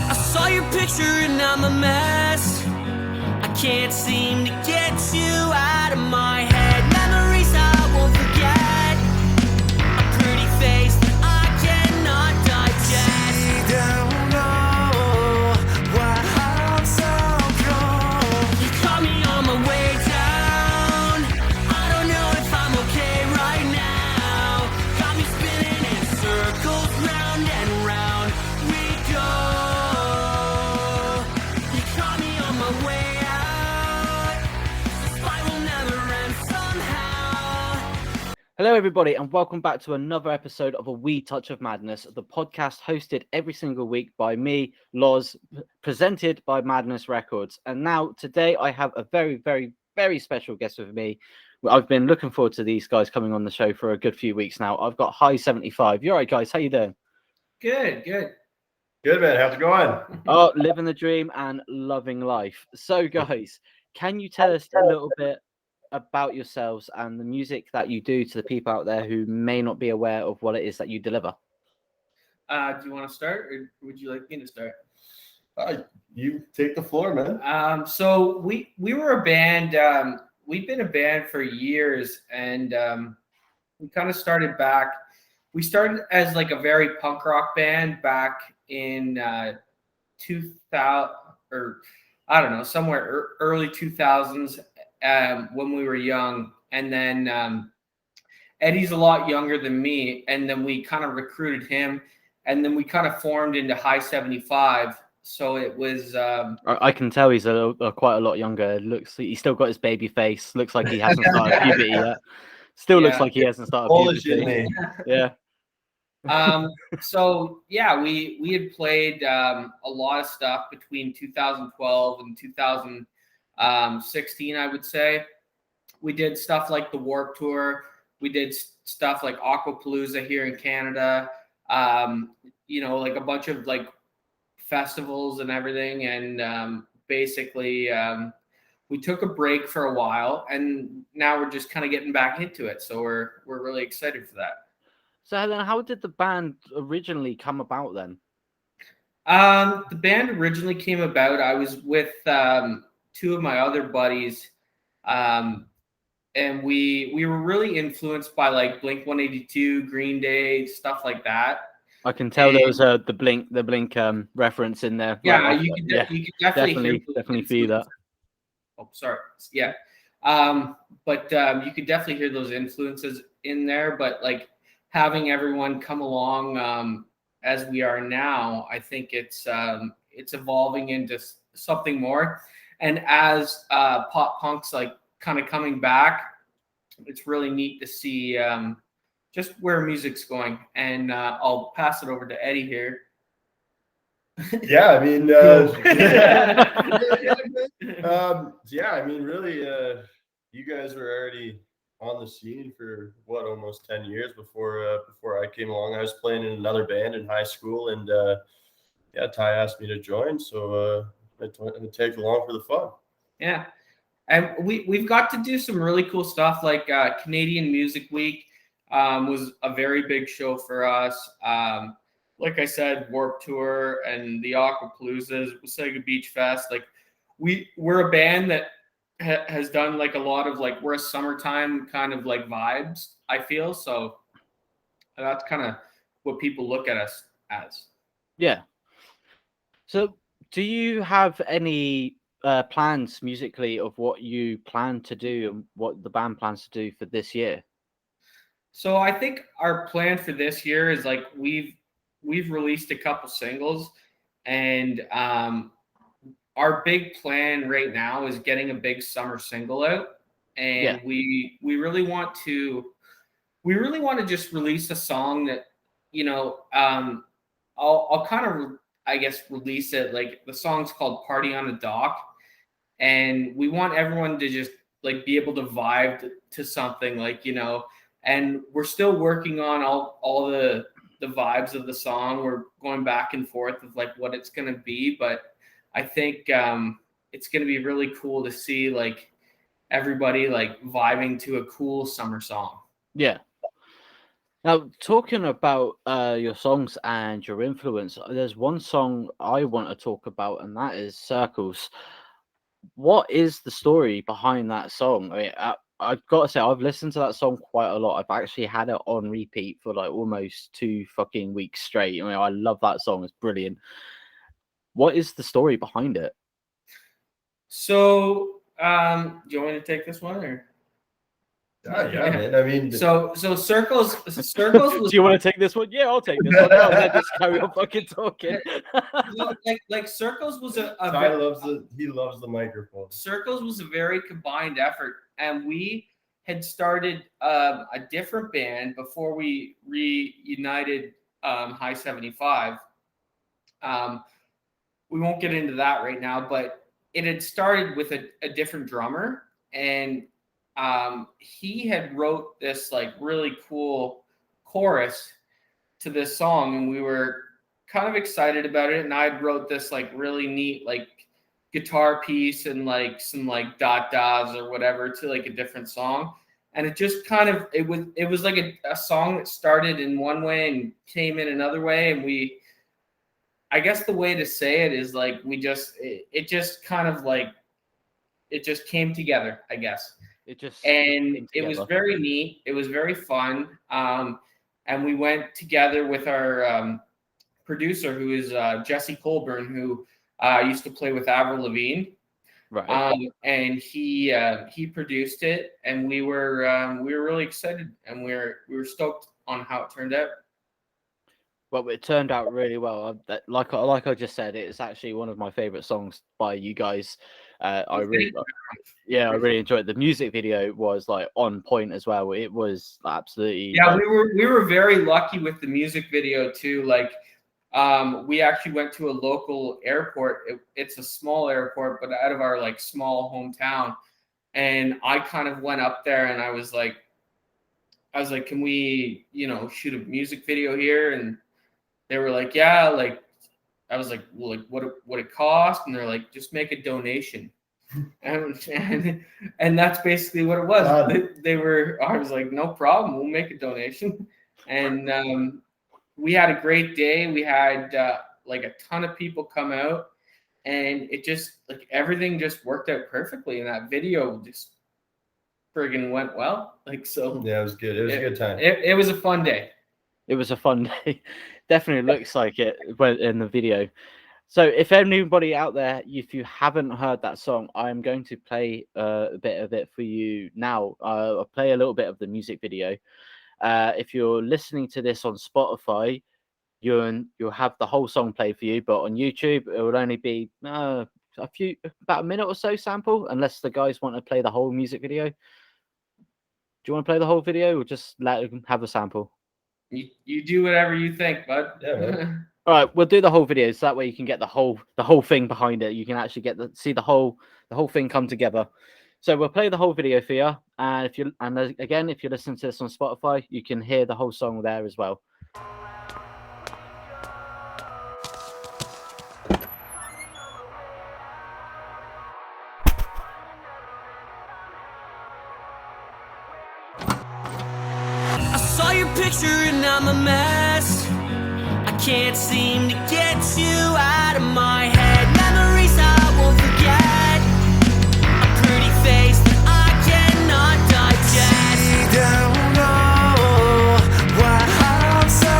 I saw your picture and I'm a mess. I can't seem to get you out of my head. Memories I won't forget. A pretty face that I cannot digest. You don't know why I'm so cold. You caught me on my way down. I don't know if I'm okay right now. Got me spinning in circles, round and round we go. You caught me on my way out. The spiral never ends somehow. Hello, everybody, and welcome back to another episode of A Wee Touch of Madness, the podcast hosted every single week by me, Loz, presented by Madness Records. And now, today, I have a very, very, very special guest with me. I've been looking forward to these guys coming on the show for a good few weeks now. I've got High 75. You all right, guys? How you doing? Good. Good, man. How's it going? Oh, living the dream and loving life. So, guys, can you tell us a little bit about yourselves and the music that you do to the people out there who may not be aware of what it is that you deliver? Do you want to start, or would you like me to start? You take the floor, man. So we were a band. We've been a band for years, and we kind of started back. We started as like a very punk rock band back in 2000, or I don't know, somewhere early 2000s when we were young. And then Eddie's a lot younger than me, and then we kind of recruited him, and then we kind of formed into High 75. So it was I can tell he's quite a lot younger. He's still got his baby face. Looks like he hasn't started puberty yet. Still looks Yeah. like he hasn't started Polish puberty. in me. Yeah. So yeah, we had played a lot of stuff between 2012 and 2016, I would say. We did stuff like the Warped Tour. We did stuff like Aquapalooza here in Canada. Like a bunch of like festivals and everything. And basically, we took a break for a while, and now we're just kind of getting back into it. So we're really excited for that. So then, how did the band originally come about then? The band originally came about. I was with two of my other buddies, and we were really influenced by like Blink-182, Green Day, stuff like that. I can tell there was the Blink reference in there. Yeah, right you off, can but you can definitely definitely feel that. Oh, sorry. Yeah. But you could definitely hear those influences in there. But like having everyone come along as we are now, I think it's evolving into something more. And as pop punk's like kind of coming back, it's really neat to see just where music's going. And I'll pass it over to Eddie here. Yeah, I mean, really, you guys were already on the scene for almost 10 years before I came along. I was playing in another band in high school, and Ty asked me to join, so I tagged along for the fun. Yeah. And we've got to do some really cool stuff, like Canadian Music Week was a very big show for us. Like I said, Warped Tour and the Aquapaloozas, Sega Beach Fest. Like we're a band that has done like a lot of like, we're a summertime kind of like vibes, I feel. So that's kind of what people look at us as. Yeah. So do you have any plans musically of what you plan to do and what the band plans to do for this year? So I think our plan for this year is like we've released a couple singles, and our big plan right now is getting a big summer single out, and we really want to just release a song that, I'll kind of I guess release it, like the song's called Party on the Dock, and we want everyone to just like be able to vibe to something, like, and we're still working on all the vibes of the song. We're going back and forth with like what it's going to be, but I think it's going to be really cool to see like everybody like vibing to a cool summer song. Yeah. Now, talking about your songs and your influence, there's one song I want to talk about, and that is Circles. What is the story behind that song? I mean, I've got to say, I've listened to that song quite a lot. I've actually had it on repeat for like almost 2 fucking weeks straight. I mean, I love that song. It's brilliant. What is the story behind it? So, do you want me to take this one or? Yeah, man. I mean, So circles Do was you want to take this one? Yeah, I'll take this one. No, then just carry on fucking talking. like circles was Ty loves the microphone. Circles was a very combined effort, and we had started a different band before we reunited High 75. We won't get into that right now, but it had started with a different drummer, and he had wrote this like really cool chorus to this song, and we were kind of excited about it. And I wrote this like really neat like guitar piece and like some like dot dots or whatever to like a different song. And it just kind of it was like a song that started in one way and came in another way. And I guess the way to say it is like it just kind of like it just came together, I guess. It was very neat. It was very fun. And we went together with our producer, who is Jesse Colburn, who used to play with Avril Lavigne. Right. And he produced it, and we were really excited, and we were stoked on how it turned out. Well, it turned out really well. Like I just said, it's actually one of my favorite songs by you guys. I really enjoyed it. The music video was like on point as well. It was absolutely we were very lucky with the music video too. Like we actually went to a local airport. It's a small airport, but out of our like small hometown. And I kind of went up there and I was like, can we, shoot a music video here? And they were like, yeah, like, I was like, well, like what it cost? And they're like, just make a donation. and that's basically what it was. I was like, no problem. We'll make a donation. And we had a great day. We had like a ton of people come out, and it just like everything just worked out perfectly. And that video just friggin' went well. Like, so yeah, it was good. It was a good time. It was a fun day. It was a fun day. Definitely looks like it in the video. So if anybody out there, if you haven't heard that song, I'm going to play a bit of it for you now. I'll play a little bit of the music video. If you're listening to this on Spotify, you'll have the whole song played for you, but on YouTube it will only be about a minute or so sample, unless the guys want to play the whole music video. Do you want to play the whole video, or just let them have a sample? You do whatever you think, bud. Yeah, man. All right, we'll do the whole video, so that way you can get the whole thing behind it. You can actually see the whole thing come together. So we'll play the whole video for you, and if you're listening to this on Spotify, you can hear the whole song there as well. I saw your picture and I'm a mess. I can't seem to get you out of my head. Memories I won't forget. A pretty face that I cannot digest. You don't know why I'm so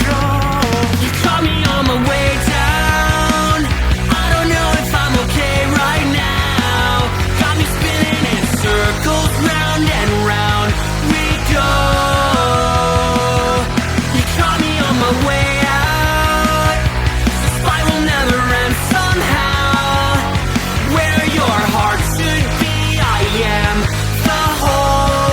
cold. You caught me on my way down. I don't know if I'm okay right now. Got me spinning in circles, round and round we go. You caught me on my way out. The spiral never ends somehow. Where your heart should be, I am the whole.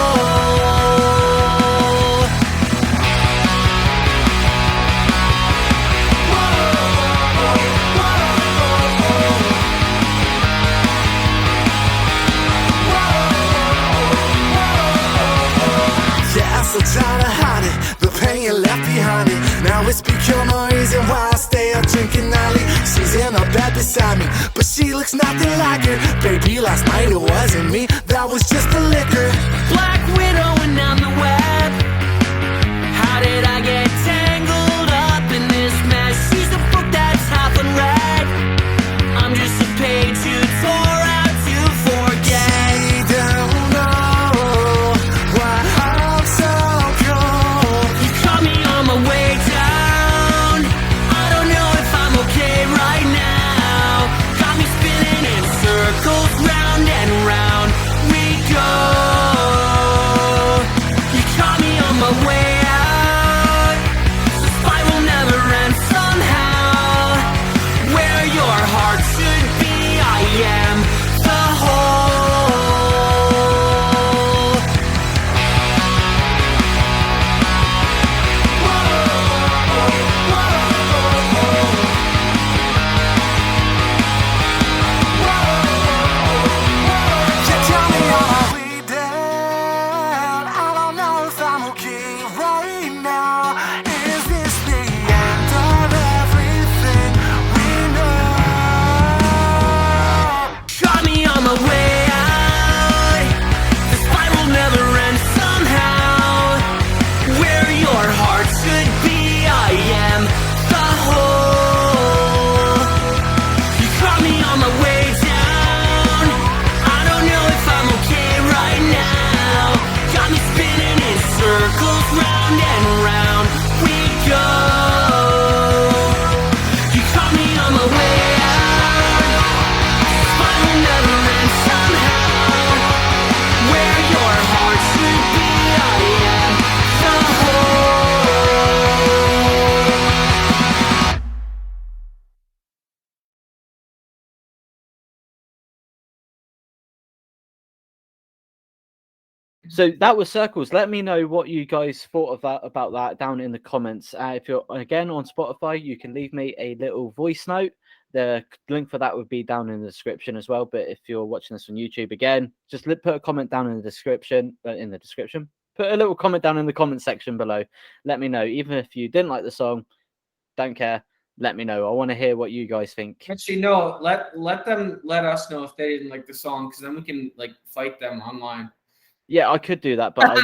Yeah, I'm still trying to hide it, the pain you left behind it. Now it's become a reason why I stay up drinking nightly. She's in a bed beside me, but she looks nothing like her. Baby, last night it wasn't me, that was just the liquor. Black widow and on the web. Had So that was Circles. Let me know what you guys thought about that down in the comments. If you're again on Spotify, you can leave me a little voice note. The link for that would be down in the description as well. But if you're watching this on YouTube, again, just put a comment down in the description. Put a little comment down in the comment section below. Let me know. Even if you didn't like the song, don't care. Let me know. I want to hear what you guys think. Actually, no. Let them let us know if they didn't like the song, because then we can like fight them online. Yeah, I could do that, but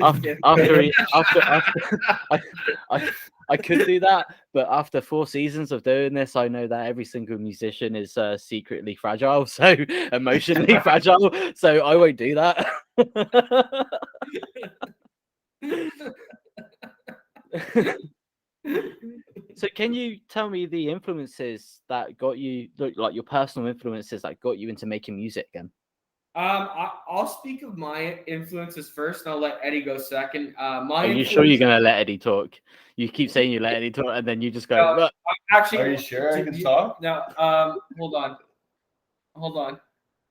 I could do that, but after 4 seasons of doing this, I know that every single musician is secretly fragile, so emotionally fragile. So I won't do that. So can you tell me the influences that got you, like your personal influences that got you into making music again? I'll speak of my influences first, and I'll let Eddie go second. Are you sure you're gonna let Eddie talk? You keep saying you let Eddie talk, and then you just go. No, actually, Are you sure I can talk? No. Hold on.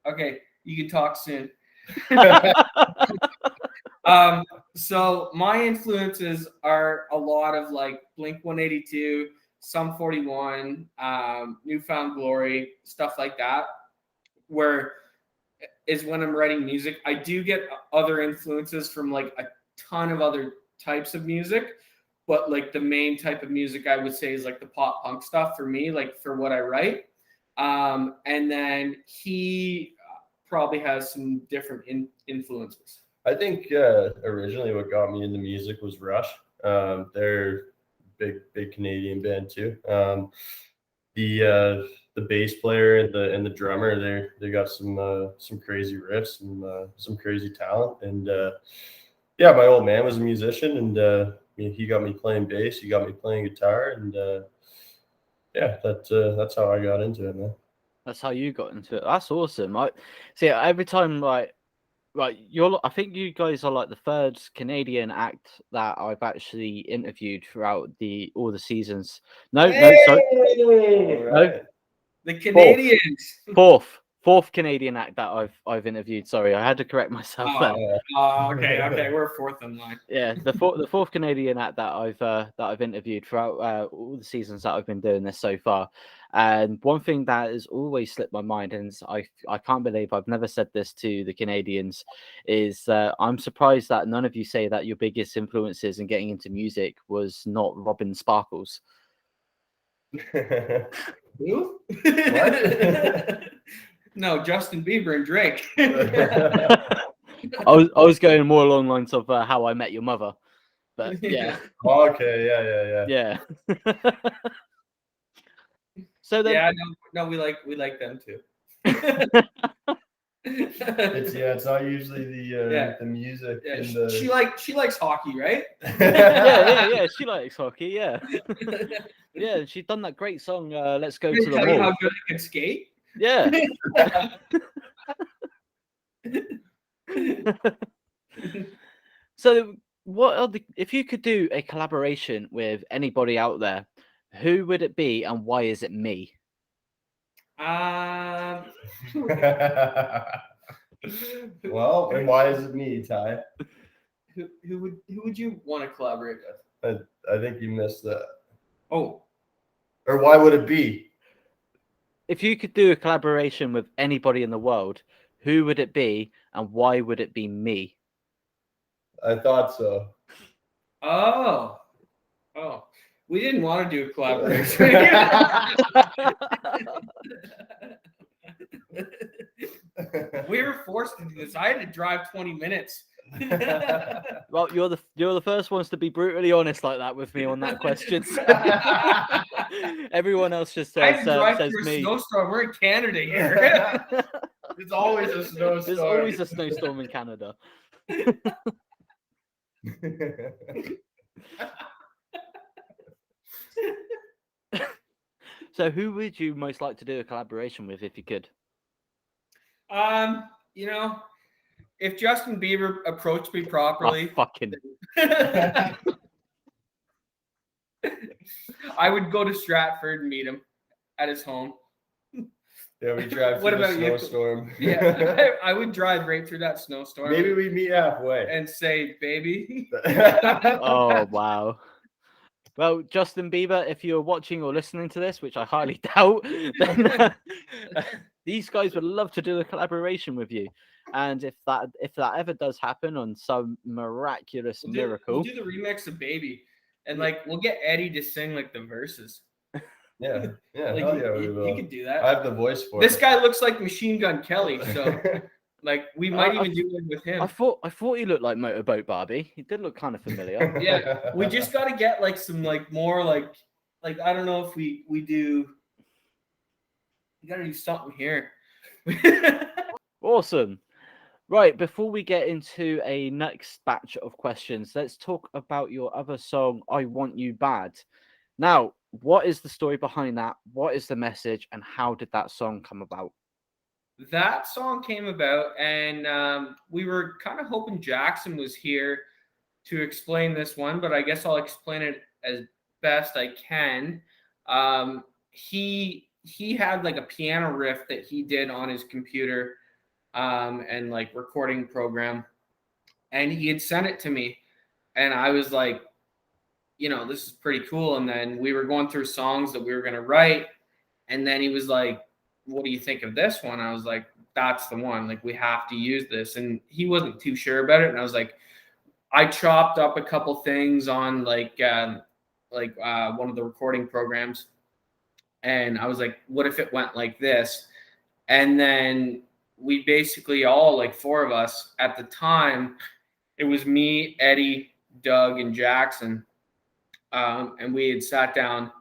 Okay, you can talk soon. So my influences are a lot of like Blink 182, Sum 41, Newfound Glory, stuff like that, where is when I'm writing music. I do get other influences from like a ton of other types of music, but like the main type of music I would say is like the pop punk stuff for me, like for what I write. And then he probably has some different influences. I think originally what got me into music was Rush. They're big Canadian band too. The bass player and the drummer, they got some crazy riffs and some crazy talent. And yeah, my old man was a musician, and he got me playing bass. He got me playing guitar, and yeah, that's how I got into it, man. That's how you got into it. That's awesome. I see every time like I think you guys are like the third Canadian act that I've actually interviewed throughout all the seasons. No, sorry. No. The Canadians. Fourth Canadian act that I've interviewed. Sorry, I had to correct myself there. Okay, we're fourth in line. Yeah, the fourth Canadian act that I've interviewed throughout all the seasons that I've been doing this so far. And one thing that has always slipped my mind, and I can't believe I've never said this to the Canadians, is I'm surprised that none of you say that your biggest influences in getting into music was not Robin Sparkles. Who? No, Justin Bieber and Drake. I was going more along the lines of How I Met Your Mother, but yeah. Okay, Yeah. So then, yeah, no, we like them too. It's not usually the music. Yeah, and the... she likes hockey, right? yeah. She likes hockey. Yeah, yeah. She's done that great song. Let's go to the tell you wall. how good I can skate. Yeah. So, if you could do a collaboration with anybody out there, who would it be, and why is it me? Well, and why is it me, Ty? Who would you want to collaborate with? I think you missed that. Oh. Or why would it be? If you could do a collaboration with anybody in the world, who would it be, and why would it be me? I thought so. Oh. We didn't want to do a collaboration. We were forced to do this. I had to drive 20 minutes. Well, you're the first ones to be brutally honest like that with me on that question. Everyone else just says me. Snowstorm. We're in Canada here. It's always a snowstorm. There's always a snowstorm in Canada. So who would you most like to do a collaboration with if you could? If Justin Bieber approached me properly, I would go to Stratford and meet him at his home. Yeah, we drive What through the about you? snowstorm. Yeah, I would drive right through that snowstorm. Maybe we meet halfway. and say, baby. Oh wow. Well, Justin Bieber, if you're watching or listening to this, which I highly doubt, then these guys would love to do a collaboration with you. And if that ever does happen on some miraculous miracle, We'll do the remix of Baby, and like we'll get Eddie to sing like the verses. Yeah, Like, hell yeah, we will. he could do that. I have the voice for This it. guy looks like Machine Gun Kelly, so like we might even do it with him. I thought he looked like Motorboat Barbie. He did look kind of familiar. Yeah, we just got to get like some like more like I don't know if we do. We got to do something here. Awesome. Right, before we get into a next batch of questions, let's talk about your other song, I Want You Bad. Now, what is the story behind that? What is the message? And how did that song come about? That song came about, and we were kind of hoping Jackson was here to explain this one, but I guess I'll explain it as best I can. He had like a piano riff that he did on his computer and like recording program, and he had sent it to me, and I was like, this is pretty cool. And then we were going through songs that we were going to write, and then he was like, what do you think of this one? I was like, that's the one. Like, we have to use this. And he wasn't too sure about it. And I was like, I chopped up a couple things on like one of the recording programs. And I was like, what if it went like this? And then we basically all, like 4 of us at the time, it was me, Eddie, Doug, and Jackson. And we had sat down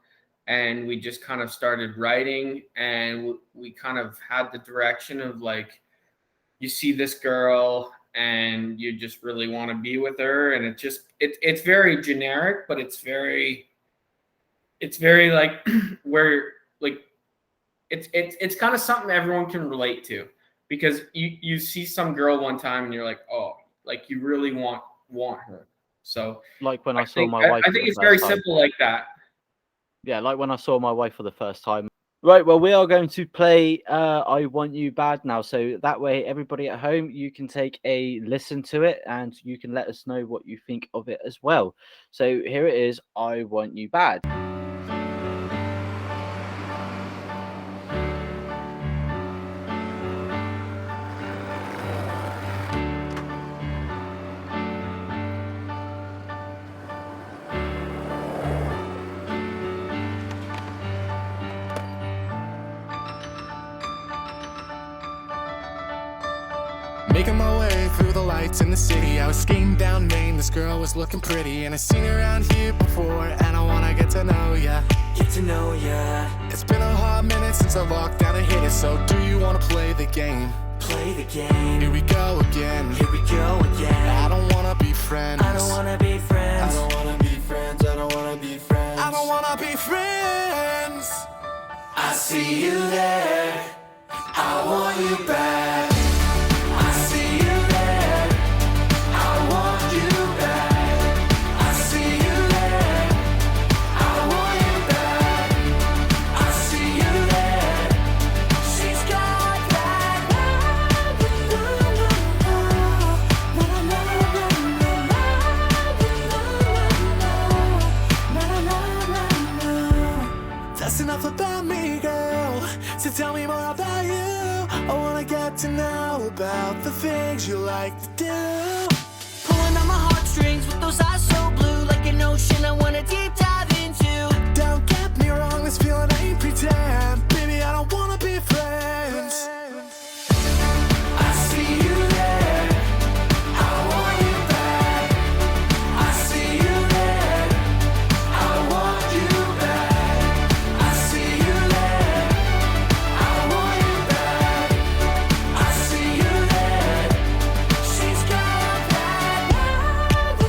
and we just kind of started writing, and we kind of had the direction of like, you see this girl and you just really want to be with her. And it's very generic, but it's very like where like, it's kind of something everyone can relate to, because you see some girl one time and you're like, oh, like you really want her. So like when I saw my wife. I think it's very simple like that. Yeah, like when I saw my wife for the first time. Right, well, we are going to play I Want You Bad now. So that way, everybody at home, you can take a listen to it and you can let us know what you think of it as well. So here it is, I Want You Bad. Making my way through the lights in the city, I was skating down Main. This girl was looking pretty, and I seen her around here before, and I wanna get to know ya. Get to know ya. It's been a hot minute since I walked down and hit it, so do you wanna play the game? Play the game. Here we go again. Here we go again. I don't wanna be friends. I don't wanna be friends. I don't wanna be friends. I don't wanna be friends. I don't wanna be friends. I see you there. I want you back. Enough about me, girl, so tell me more about you. I wanna get to know about the things you like to do. Pulling on my heartstrings with those eyes so blue, like an ocean I wanna deep dive into. Don't get me wrong, this feeling ain't pretend. Baby, I don't wanna be friends. I see you there. I want you back. I see you there. I want you back. I see you there. I want you back. I see you there. She's got that love,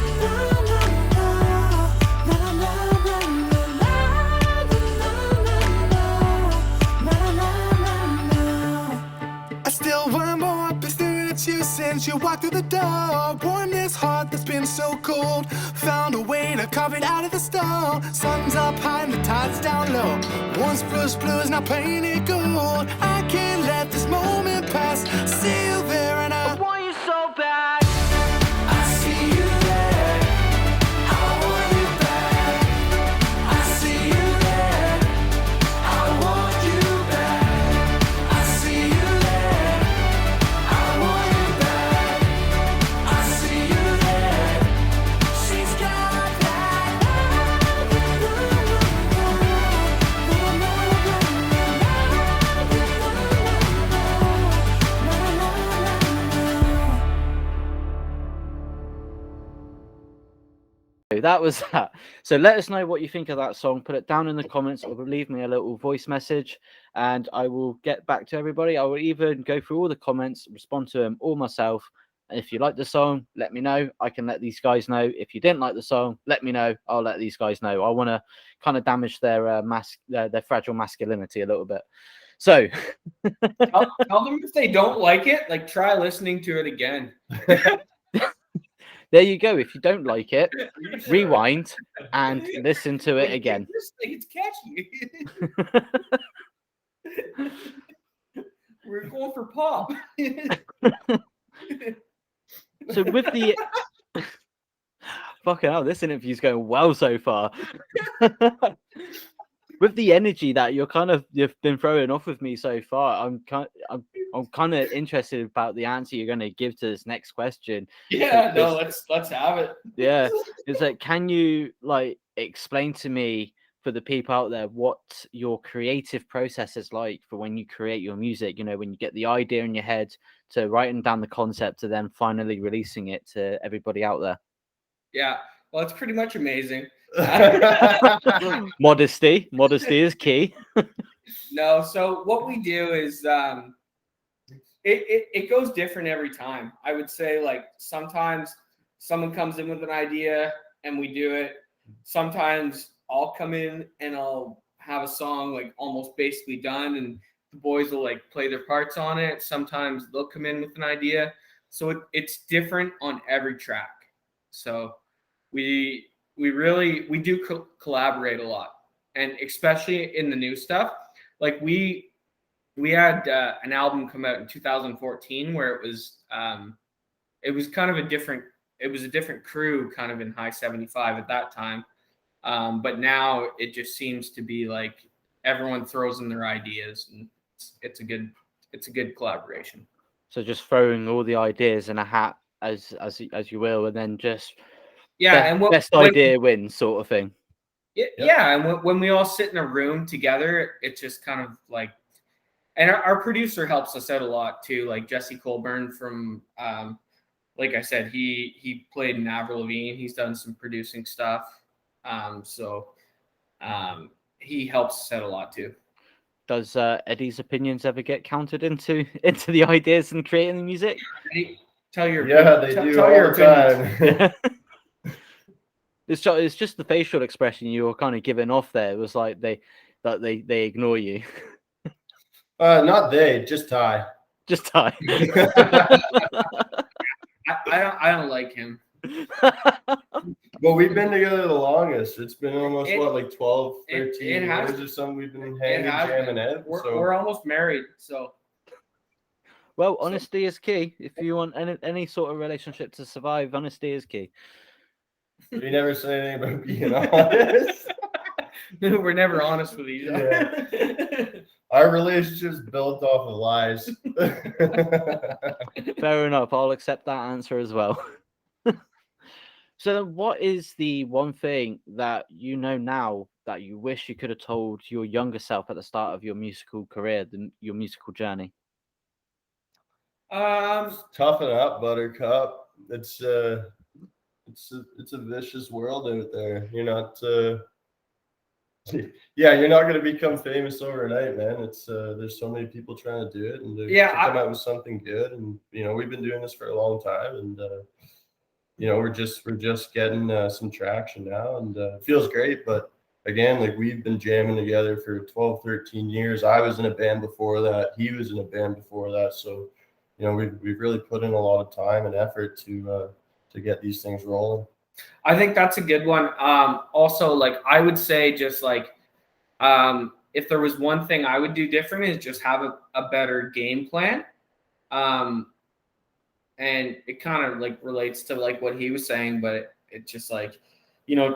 since you walked through the door. Warm this heart that's been so cold. Found a way to carve it out of the stone. Sun's up high and the tide's down low. Once bruised blue is now painted gold. I can't let this moment pass. See you there and I I want you so bad. I see you there. I want you back. I see you there. I want you back. I see you there. I want you back. I see you there. She's got that That was that. So let us know what you think of that song. Put it down in the comments or leave me a little voice message and I will get back to everybody. I will even go through all the comments, respond to them all myself. And if you like the song, let me know. I can let these guys know. If you didn't like the song, let me know. I'll let these guys know. I want to kind of damage their their fragile masculinity a little bit. So Tell them if they don't like it, like try listening to it again. there you go. If you don't like it, rewind and listen to it again. This thing, it's catchy. We're going for pop. So with the fucking hell, this interview's going well so far. With the energy that you've been throwing off with me so far, I'm kind of interested about the answer you're going to give to this next question. Yeah, no, let's have it. Yeah, it's like, can you like explain to me, for the people out there, what your creative process is like for when you create your music? You know, when you get the idea in your head to writing down the concept to then finally releasing it to everybody out there. Yeah, well, it's pretty much amazing. Modesty is key. No, so what we do is it goes different every time. I would say, like, sometimes someone comes in with an idea and we do it. Sometimes I'll come in and I'll have a song like almost basically done and the boys will like play their parts on it. Sometimes they'll come in with an idea. So it's different on every track. So we do collaborate a lot, and especially in the new stuff. Like we had an album come out in 2014 where it was kind of a different crew kind of in High 75 at that time. But now it just seems to be like everyone throws in their ideas, and it's a good collaboration. So just throwing all the ideas in a hat as you will, and then just best idea wins sort of thing. Yeah, and when we all sit in a room together, it's just kind of like, and our producer helps us out a lot too. Like Jesse Colburn from, like I said, he played in Avril Lavigne. He's done some producing stuff. So he helps us out a lot too. Does Eddie's opinions ever get counted into the ideas and creating the music? Eddie, tell your they do all the time. It's just the facial expression you were kind of giving off there. It was like they ignore you. Not they, just Ty. Just Ty. I don't like him. Well, we've been together the longest. It's been almost like 12, 13 years or something. We've been hanging, jamming out. We're almost married, so. Well, honesty is key. If you want any sort of relationship to survive, honesty is key. We never say anything about being honest. We're never honest with each other. Yeah. Our relationship's built off of lies. Fair enough. I'll accept that answer as well. So what is the one thing that you know now that you wish you could have told your younger self at the start of your musical career, your musical journey? Toughen up, Buttercup. It's a vicious world out there. You're not you're not going to become famous overnight, man. It's there's so many people trying to do it, and to come out with something good. And we've been doing this for a long time, and we're just getting some traction now, and it feels great. But again, like, we've been jamming together for 12, 13 years. I was in a band before that. He was in a band before that. So we've really put in a lot of time and effort to get these things rolling. I think that's a good one. Also, like I would say, just like if there was one thing I would do different is just have a better game plan. And it kind of like relates to like what he was saying, but it just like,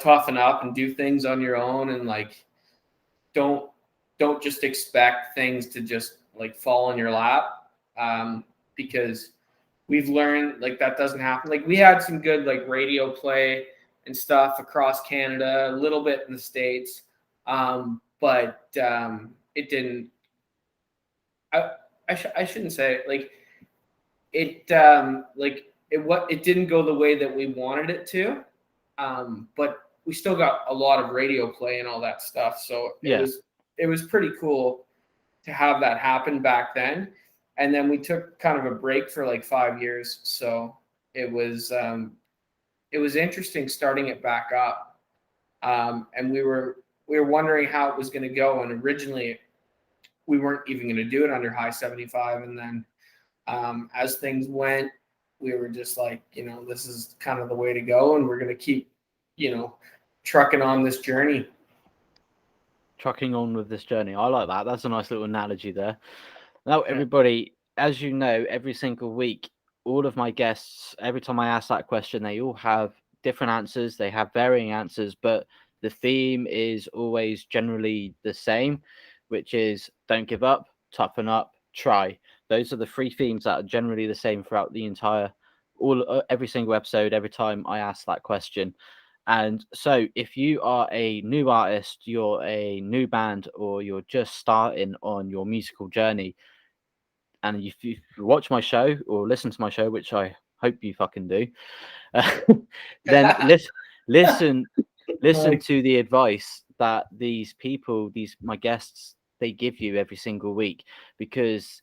toughen up and do things on your own, and like don't just expect things to just like fall in your lap, because we've learned like that doesn't happen. Like we had some good like radio play and stuff across Canada, a little bit in the States, but it didn't. I shouldn't say it. Like it it didn't go the way that we wanted it to, but we still got a lot of radio play and all that stuff. So it was pretty cool to have that happen back then. And then we took kind of a break for like 5 years. So it was interesting starting it back up. And we were wondering how it was going to go. And originally we weren't even going to do it under high 75. And then as things went, we were just like, this is kind of the way to go. And we're going to keep, trucking on this journey. Trucking on with this journey. I like that. That's a nice little analogy there. Now, everybody, as you know, every single week, all of my guests, every time I ask that question, they all have different answers. They have varying answers, but the theme is always generally the same, which is don't give up, toughen up, try. Those are the three themes that are generally the same throughout the entire, every single episode, every time I ask that question. And so if you are a new artist, you're a new band, or you're just starting on your musical journey, and if you watch my show or listen to my show, which I hope you fucking do, then listen to the advice that these people, my guests, they give you every single week. Because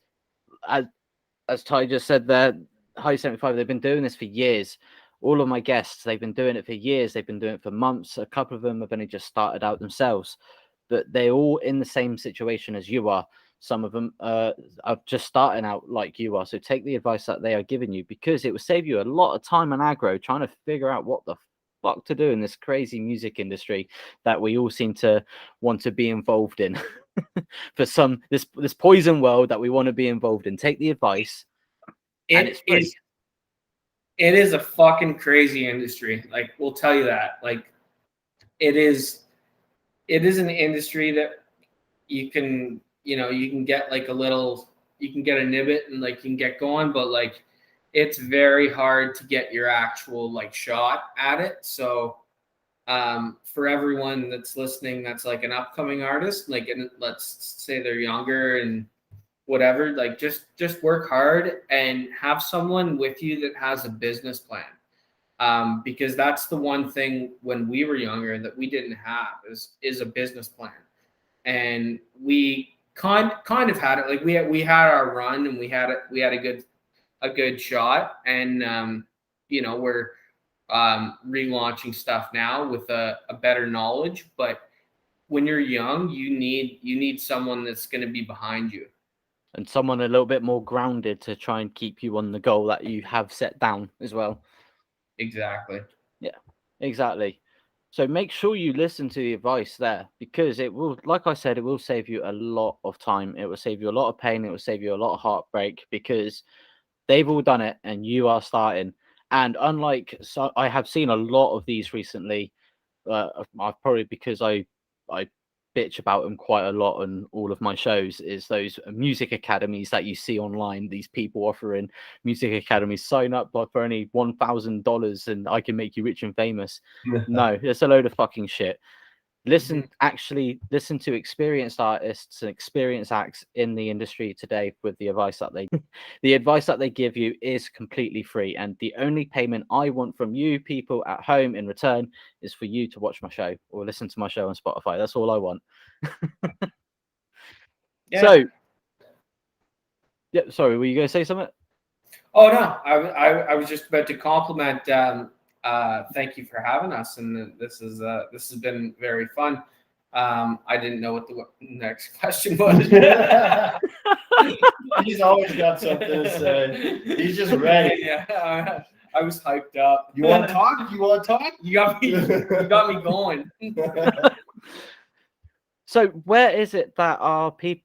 as Ty just said there, High 75, they've been doing this for years. All of my guests, they've been doing it for years. They've been doing it for months. A couple of them have only just started out themselves, but they're all in the same situation as you are. Some of them are just starting out like you are. So take the advice that they are giving you, because it will save you a lot of time and aggro trying to figure out what the fuck to do in this crazy music industry that we all seem to want to be involved in. For some, this poison world that we want to be involved in. Take the advice. It is a fucking crazy industry. Like, we'll tell you that. Like, it is an industry that you can get like you can get a nibbit and like you can get going, but like it's very hard to get your actual like shot at it. So for everyone that's listening, that's like an upcoming artist, like, and let's say they're younger and whatever, like just work hard and have someone with you that has a business plan, because that's the one thing when we were younger that we didn't have is a business plan. And we kind of had it. Like we had our run and we had a good shot, and we're relaunching stuff now with a better knowledge. But when you're young, you need someone that's going to be behind you. And someone a little bit more grounded to try and keep you on the goal that you have set down as well. Exactly. Yeah, exactly. So make sure you listen to the advice there, because it will, like I said, it will save you a lot of time. It will save you a lot of pain. It will save you a lot of heartbreak, because they've all done it and you are starting. And unlike, so I have seen a lot of these recently. I've probably, because I bitch about them quite a lot on all of my shows, is those music academies that you see online. These people offering music academies, sign up for only $1,000 and I can make you rich and famous. No, it's a load of fucking shit. Actually listen to experienced artists and experienced acts in the industry today with the advice that they give you is completely free. And the only payment I want from you people at home in return is for you to watch my show or listen to my show on Spotify. That's all I want. Yeah. So yeah, sorry, were you going to say something? Oh no, I was just about to compliment. Thank you for having us, and this has been very fun. I didn't know what the next question was. He's always got something to say. He's just ready. Yeah, I was hyped up. You want to talk? You want to talk? You got me going. So where is it that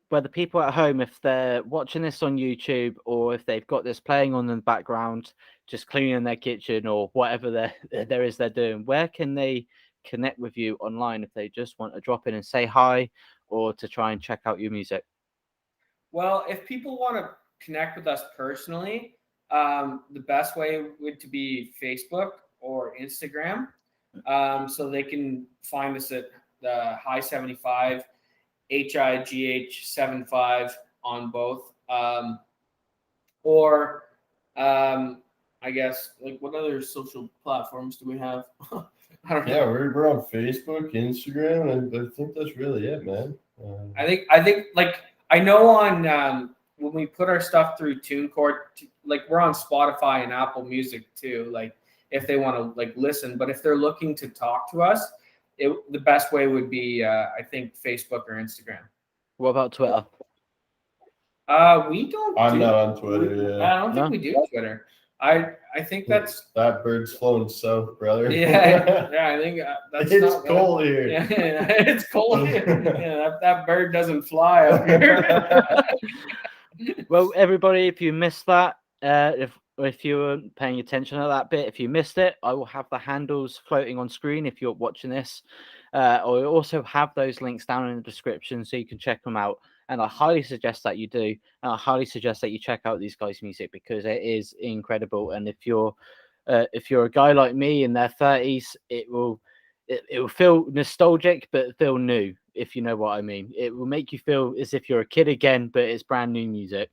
where the people at home, if they're watching this on YouTube or if they've got this playing on in the background, just cleaning their kitchen or whatever they're doing, where can they connect with you online if they just want to drop in and say hi or to try and check out your music? Well, if people want to connect with us personally, the best way would to be Facebook or Instagram. So they can find us at the High 75, HIGH 75 on both. Or I guess, like, what other social platforms do we have? I don't know. Yeah, we're on Facebook, Instagram, and I think that's really it, man. I think like I know on when we put our stuff through TuneCore, like we're on Spotify and Apple Music too. Like if they want to like listen, but if they're looking to talk to us, the best way would be I think Facebook or Instagram. What about Twitter? We don't. I'm not on Twitter. Yeah. I don't think we do Twitter. I think that's that bird's flown south, brother. yeah. I think that's it's not cold here. Yeah, it's cold here. Yeah, that bird doesn't fly up here. Well, everybody, if you missed that, if you weren't paying attention to that bit, if you missed it, I will have the handles floating on screen if you're watching this. I also have those links down in the description so you can check them out. And I highly suggest that you do. And I highly suggest that you check out these guys' music because it is incredible. And if you're a guy like me in their 30s, it will feel nostalgic, but feel new, if you know what I mean. It will make you feel as if you're a kid again, but it's brand new music.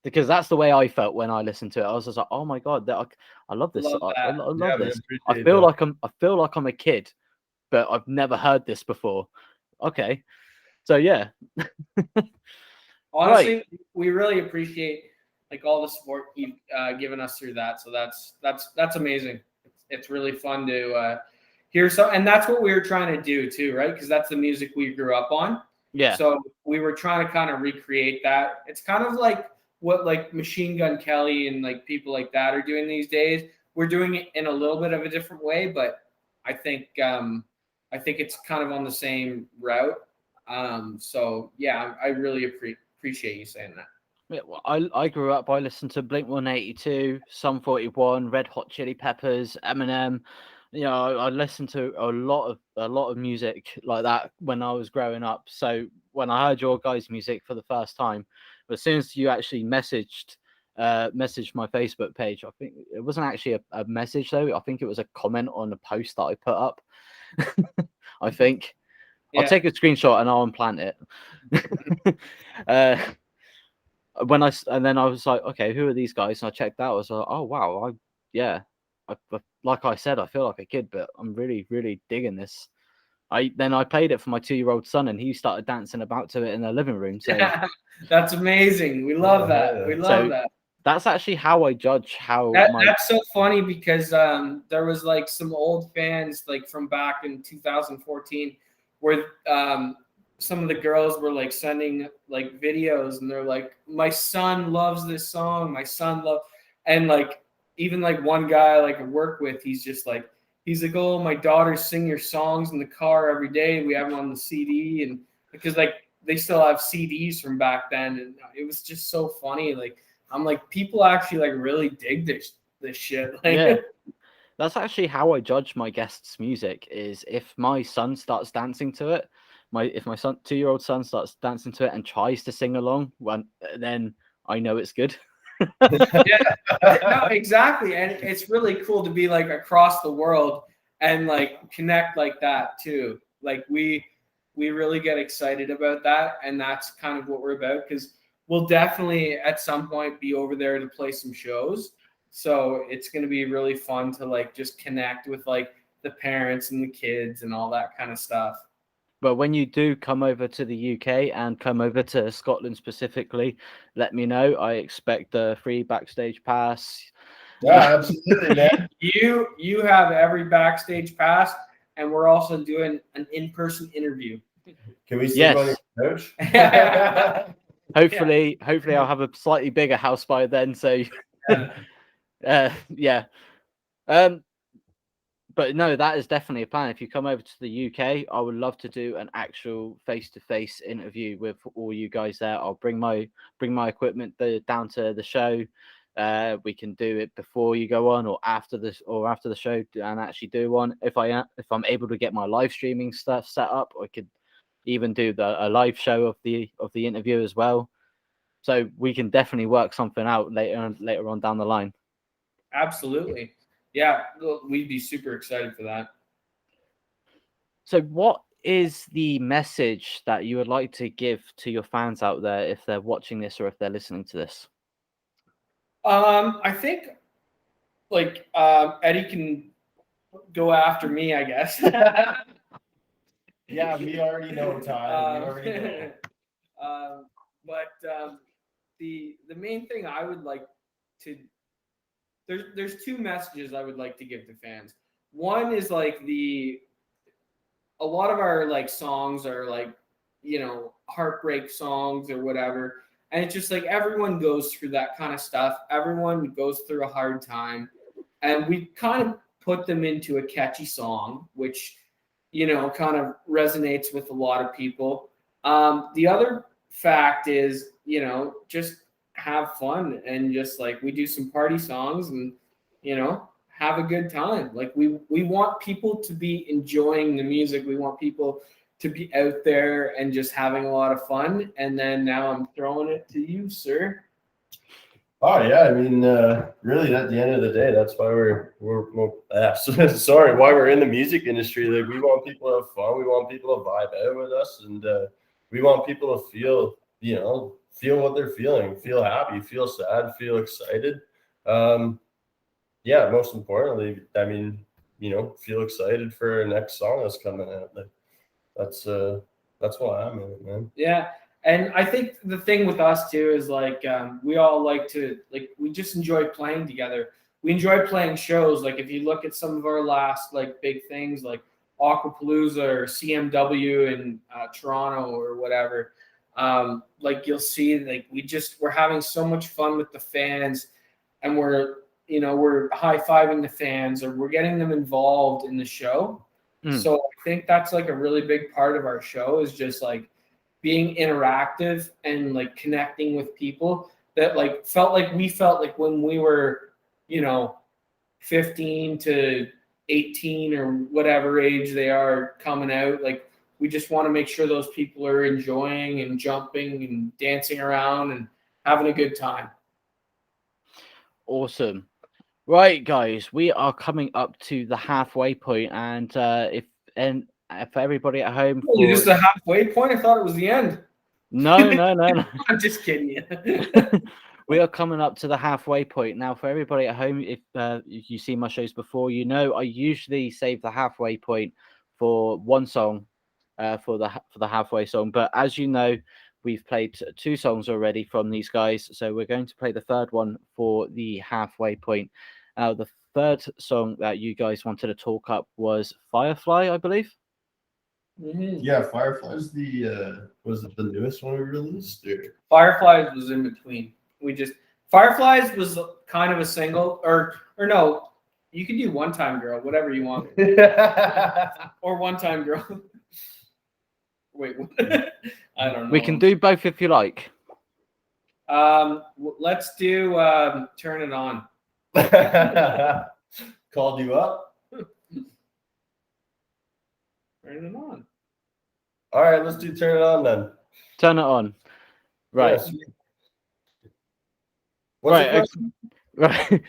Because that's the way I felt when I listened to it. I was just like, "Oh my god, I love this! I love this! I feel like I'm a kid, but I've never heard this before." Okay, so yeah. Honestly, Right. we really appreciate like all the support you've given us through that. So that's amazing. It's really fun to hear. And that's what we were trying to do too, right? Because that's the music we grew up on. Yeah. So we were trying to kind of recreate that. It's kind of like what like Machine Gun Kelly and like people like that are doing these days. We're doing it in a little bit of a different way, but I think it's kind of on the same route. So yeah, I really appreciate you saying that. Yeah, well, I grew up. I listened to Blink-182, Sum 41, Red Hot Chili Peppers, Eminem. You know, I listened to a lot of music like that when I was growing up. So when I heard your guys' music for the first time, but as soon as you actually messaged my Facebook page, I think it wasn't actually a message though. I think it was a comment on a post that I put up. I think. Yeah. I'll take a screenshot and I'll implant it. And then I was like, okay, who are these guys? And I checked out. I was like, oh wow, like I said, I feel like a kid, but I'm really, really digging this. I played it for my 2-year-old son, and he started dancing about to it in the living room. So that's amazing. We love that. We love that. That's actually how I judge how. That's so funny because there was like some old fans like from back in 2014 where some of the girls were like sending like videos and they're like, my son loves this song. My son and like even like one guy like I work with, he's like, oh, my daughters sing your songs in the car every day. We have them on the CD, and because like they still have CDs from back then, and it was just so funny. Like I'm like, people actually like really dig this shit. Like, yeah. That's actually how I judge my guests' music. Is if my son starts dancing to it, if my 2-year-old son starts dancing to it and tries to sing along, then I know it's good. Yeah, no, exactly. And it's really cool to be like across the world and like connect like that too. Like we really get excited about that, and that's kind of what we're about, because we'll definitely at some point be over there to play some shows. So it's going to be really fun to like just connect with like the parents and the kids and all that kind of stuff. But when you do come over to the UK and come over to Scotland specifically, let me know. I expect a free backstage pass. Yeah, absolutely, man. You have every backstage pass, and we're also doing an in-person interview. Can we sleep on Yes. your couch? Hopefully I'll have a slightly bigger house by then. So yeah. But no, that is definitely a plan. If you come over to the UK, I would love to do an actual face-to-face interview with all you guys there. I'll bring my equipment down to the show. We can do it before you go on, or after the show, and actually do one. If I'm able to get my live streaming stuff set up, I could even do a live show of the interview as well. So we can definitely work something out later on down the line. Absolutely. Yeah, we'd be super excited for that. So what is the message that you would like to give to your fans out there if they're watching this or if they're listening to this? I think like Eddie can go after me, I guess. Yeah, we already know, Ty. We already know. But the main thing I would like to there's two messages I would like to give to fans. One is like a lot of our like songs are like, you know, heartbreak songs or whatever. And it's just like everyone goes through that kind of stuff. Everyone goes through a hard time. And we kind of put them into a catchy song, which, you know, kind of resonates with a lot of people. The other fact is, you know, just have fun and just like we do some party songs and, you know, have a good time. Like we want people to be enjoying the music. We want people to be out there and just having a lot of fun. And then now I'm throwing it to you, sir. Oh yeah, I mean, really, at the end of the day, that's why sorry, why we're in the music industry. Like, we want people to have fun, we want people to vibe out with us, and we want people to feel, you know, feel what they're feeling, feel happy, feel sad, feel excited. Yeah, most importantly, I mean, you know, feel excited for our next song that's coming out. Like, that's why I'm in it, man. Yeah. And I think the thing with us too is like we all like to like we just enjoy playing together. We enjoy playing shows. Like if you look at some of our last like big things like Aquapalooza or CMW in Toronto or whatever, like you'll see like we're having so much fun with the fans, and we're high-fiving the fans or we're getting them involved in the show. So I think that's like a really big part of our show is just like being interactive and like connecting with people that like felt like when we were, you know, 15 to 18 or whatever age they are coming out. Like we just want to make sure those people are enjoying and jumping and dancing around and having a good time. Awesome. Right, guys, we are coming up to the halfway point, and for everybody at home, Just a halfway point. I thought it was the end. No. I'm just kidding you. We are coming up to the halfway point now. For everybody at home, if you see my shows before, you know I usually save the halfway point for one song, for the halfway song. But as you know, we've played two songs already from these guys, so we're going to play the third one for the halfway point. The third song that you guys wanted to talk up was Firefly, I believe. Mm-hmm. Yeah, Firefly's was it the newest one we released? Or? Fireflies was in between. Fireflies was kind of a single, or no, you can do One Time Girl, whatever you want, or One Time Girl. Wait, I don't know. We can do both if you like. Let's do Turn It On. Called you up. Turn It On. All right, let's do Turn It On then. Turn It On. Right. Yes. Right.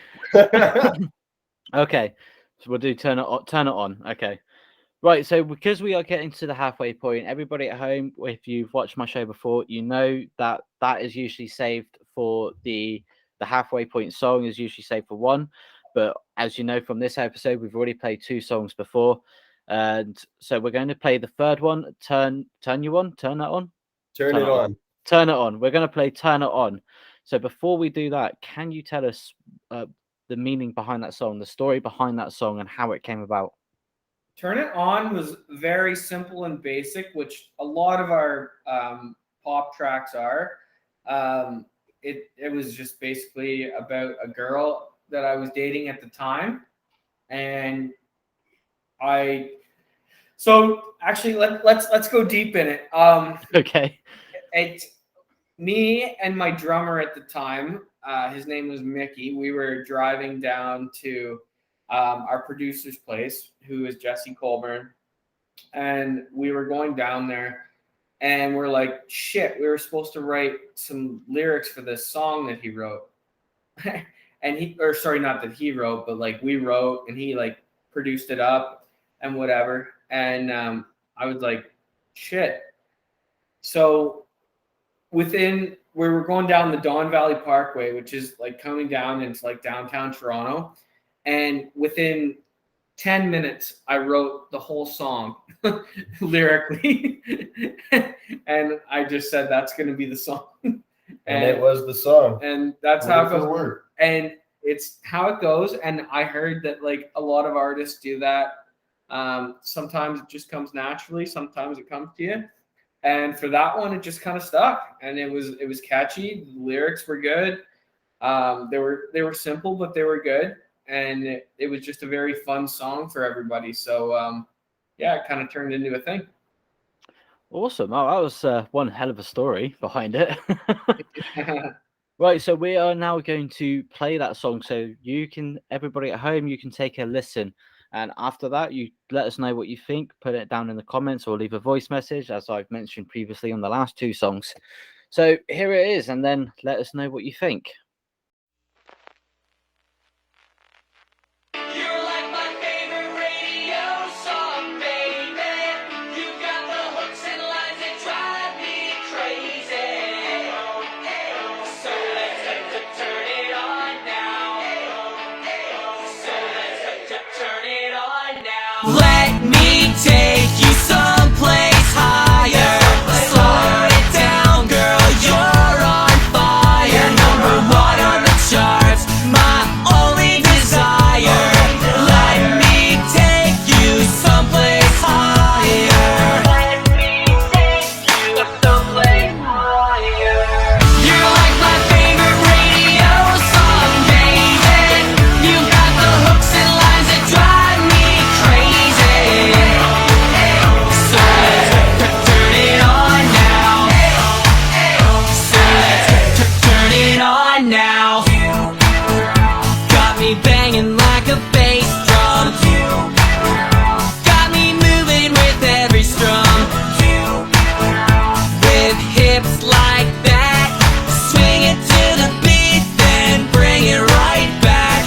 Okay. So we'll do Turn It On. Okay. Right. So because we are getting to the halfway point, everybody at home, if you've watched my show before, you know that is usually saved for the halfway point song is usually saved for one. But as you know from this episode, we've already played two songs before. And so we're going to play the third one, Turn It On. Turn It On. Turn It On. We're going to play Turn It On. So before we do that, can you tell us the meaning behind that song, the story behind that song, and how it came about? Turn It On was very simple and basic, which a lot of our pop tracks are. It was just basically about a girl that I was dating at the time, and so actually let's go deep in it. Okay. It's me and my drummer at the time. His name was Mickey. We were driving down to our producer's place, who is Jesse Colburn, and we were going down there, and we're like, shit, we were supposed to write some lyrics for this song that he wrote. And not that he wrote, but like we wrote, and he like produced it up and whatever. And I was like, shit. So we were going down the Don Valley Parkway, which is like coming down into like downtown Toronto. And within 10 minutes, I wrote the whole song lyrically. And I just said, that's going to be the song. And it was the song. And that's how it goes. Word. And it's how it goes. And I heard that like a lot of artists do that. Sometimes it just comes naturally. Sometimes it comes to you. And for that one, it just kind of stuck. And it was catchy. The lyrics were good. They were simple, but they were good. And it was just a very fun song for everybody. So yeah, it kind of turned into a thing. Awesome. Oh, that was one hell of a story behind it. Right, so we are now going to play that song. So everybody at home, you can take a listen. And after that, you let us know what you think. Put it down in the comments or leave a voice message, as I've mentioned previously on the last two songs. So here it is, and then let us know what you think. Let me take you someplace higher. Slow it down, girl, you're on fire. Number one on the charts, my only desire. Let me take you someplace higher. Let me take you someplace higher. You're like my favorite radio song, baby. You got the hooks and lines that drive me crazy. So let's turn it on now. So let's turn it on now. Got me banging like a bass drum. Got me moving with every strum. With hips like that, swing it to the beat, then bring it right back.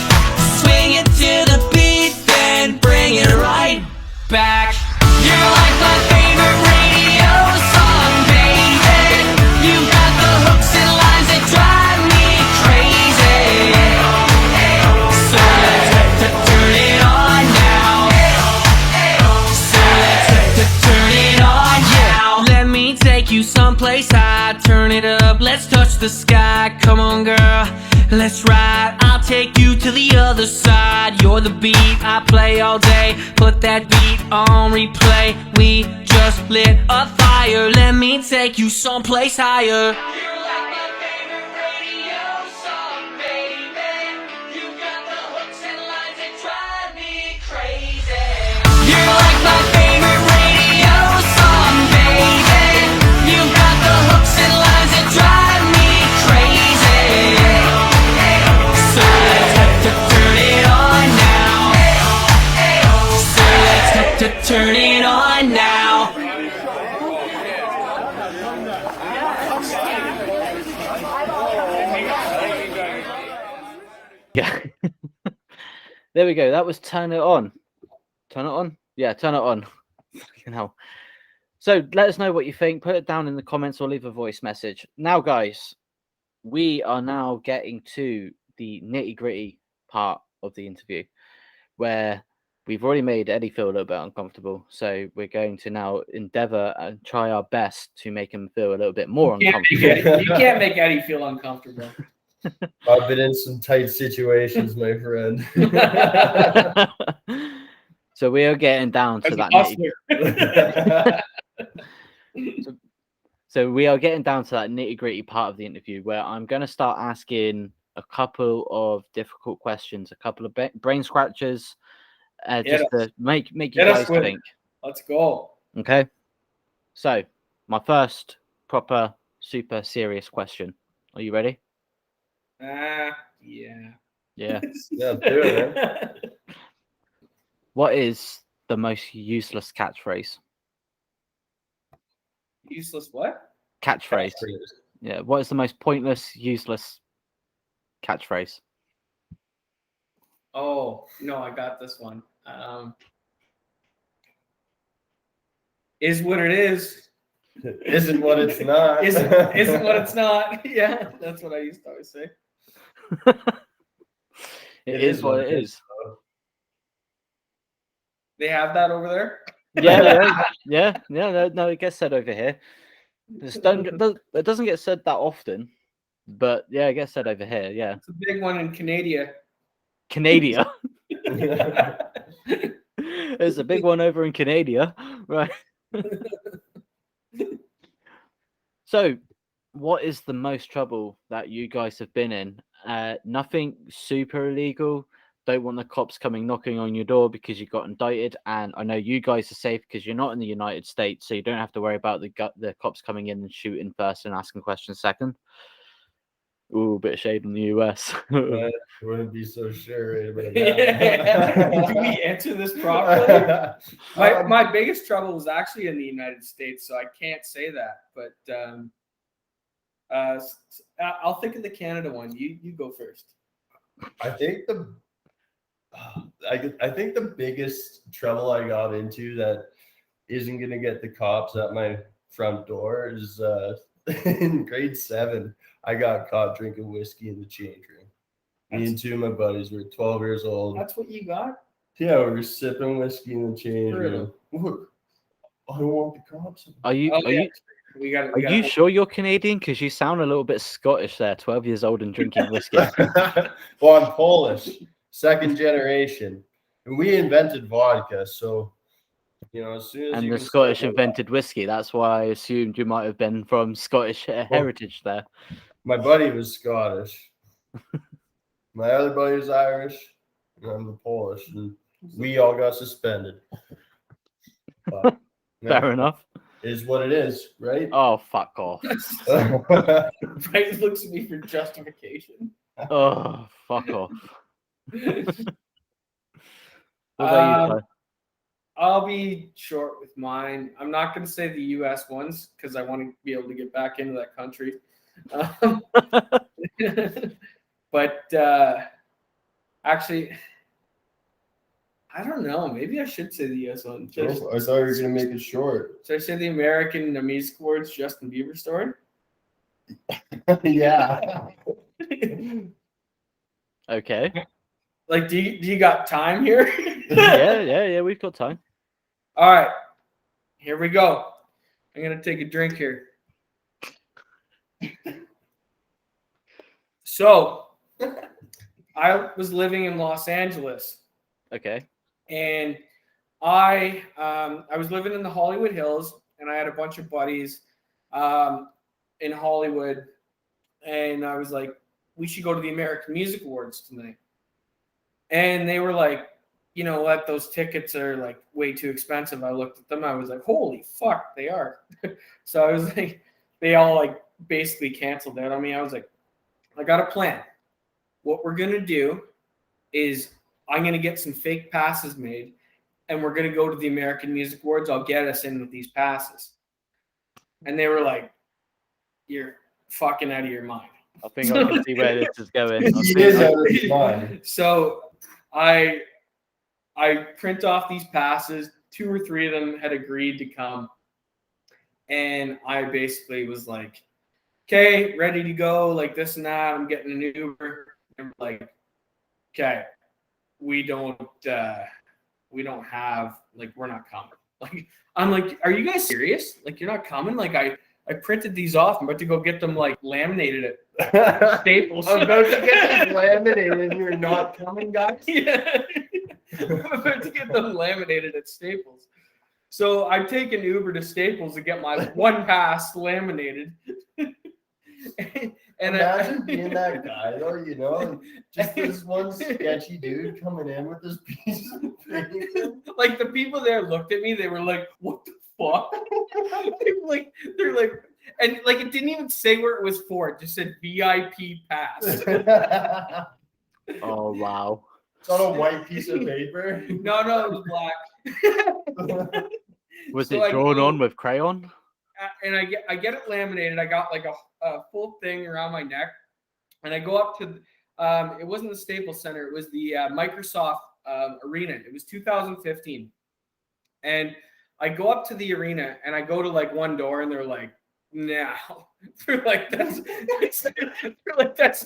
Swing it to the beat, then bring it right back. You're like my favorite radio song, baby. You got the hooks and lines that drive me crazy. So let's turn it on now. So let's turn it on now. Let me take you someplace high. Turn it up, let's touch the sky. Come on, girl, let's ride. I'll take you to the other side. You're the beat I play all day. Put that beat on replay. We just lit a fire. Let me take you someplace higher. You're like my favorite radio song, baby. You got the hooks and lines that drive me crazy. You're like my favorite radio song, baby. You got the hooks and lines that drive me crazy. So let's turn it on now. So let's turn it on now. Yeah. There we go. That was Turn It On. Turn it on? Yeah, turn it on. Fucking hell. So let us know what you think. Put it down in the comments or leave a voice message. Now, guys, we are now getting to the nitty-gritty part of the interview where we've already made Eddie feel a little bit uncomfortable. So we're going to now endeavor and try our best to make him feel a little bit more uncomfortable. You can't make Eddie feel uncomfortable. I've been in some tight situations, my friend. So we are getting down to As a that hustler. So we are getting down to that nitty-gritty part of the interview where I'm going to start asking a couple of difficult questions, a couple of brain scratchers, just to make you Get us guys with it. think. Let's go. Okay. So my first proper super serious question. Are you ready? Yeah. Yeah. Yeah, do it, man. What is the most useless catchphrase? Useless what? Catchphrase. Yeah. What is the most pointless, useless catchphrase? Oh, no, I got this one. Is what it is. Isn't what it's not. Isn't what it's not. Yeah, that's what I used to always say. It is what it is. They have that over there? Yeah. No, it gets said over here. It doesn't get said that often, but yeah, it gets said over here. Yeah, It's a big one in Canada. Canada. There's a big one over in Canada, right? So, what is the most trouble that you guys have been in? Nothing super illegal. Don't want the cops coming knocking on your door because you got indicted. And I know you guys are safe because you're not in the United States, so you don't have to worry about the cops coming in and shooting first and asking questions second. Ooh, bit of shade in the US. I wouldn't be so sure about that. Do we answer this properly? My biggest trouble was actually in the United States, so I can't say that. But I'll think of the Canada one. You go first. I think the biggest trouble I got into that isn't gonna get the cops at my front door is in grade 7. I got caught drinking whiskey in the change room. Me and two of my buddies were 12 years old. That's what you got? Yeah, we were sipping whiskey in the change room. Look, I don't want the cops. Are you sure you're Canadian? Because you sound a little bit Scottish there. 12 years old and drinking whiskey. Well, I'm Polish, second generation, and we invented vodka. So, as soon as and the Scottish invented whiskey. That's why I assumed you might have been from Scottish heritage there. My buddy was Scottish. My other buddy was Irish, and I'm the Polish, and we all got suspended. But, Fair enough. Is what it is, right? Oh, fuck off. Bryce looks at me for justification. Oh, fuck off. What about you, Ty? I'll be short with mine. I'm not going to say the U.S. ones because I want to be able to get back into that country. But actually, I don't know. Maybe I should say the U.S. one. I thought you were going to make it short. So I say the American Music Awards Justin Bieber story? Yeah. Okay. Like, do you got time here? Yeah, we've got time. All right. Here we go. I'm going to take a drink here. So, I was living in Los Angeles. Okay. And I was living in the Hollywood Hills, and I had a bunch of buddies in Hollywood, and I was like, we should go to the American Music Awards tonight. And they were like, you know what, those tickets are like way too expensive. I looked at them, I was like, holy fuck, they are. So I was like, they all like basically canceled out on me. I was like, I got a plan. What we're gonna do is I'm gonna get some fake passes made, and we're gonna go to the American Music Awards. I'll get us in with these passes. And they were like, you're fucking out of your mind. I think I can see where this is going. He is out of his mind. So I print off these passes. 2 or 3 of them had agreed to come. And I basically was like, okay, ready to go, like this and that. I'm getting an Uber. And like, okay, we don't have, like, we're not coming. Like, I'm like, are you guys serious? Like, you're not coming? Like, I printed these off. I'm about to go get them like laminated at Staples. I'm about to get them laminated and you're not coming, guys? Yeah. I'm about to get them laminated at Staples. So I take an Uber to Staples to get my one pass laminated. and Imagine being that guy, though, you know, and just this one sketchy dude coming in with this piece of paper. Like the people there looked at me, they were like, "What the fuck?" they're like, and like it didn't even say where it was for. It just said VIP pass. Oh wow. It's on a white piece of paper. No, it was black. Was So it drawn on with crayon? And I get it laminated. I got like a full thing around my neck, and I go up to it wasn't the Staples Center, it was the Microsoft Arena. It was 2015, and I go up to the arena and I go to like one door and they're like, no. They're like, that's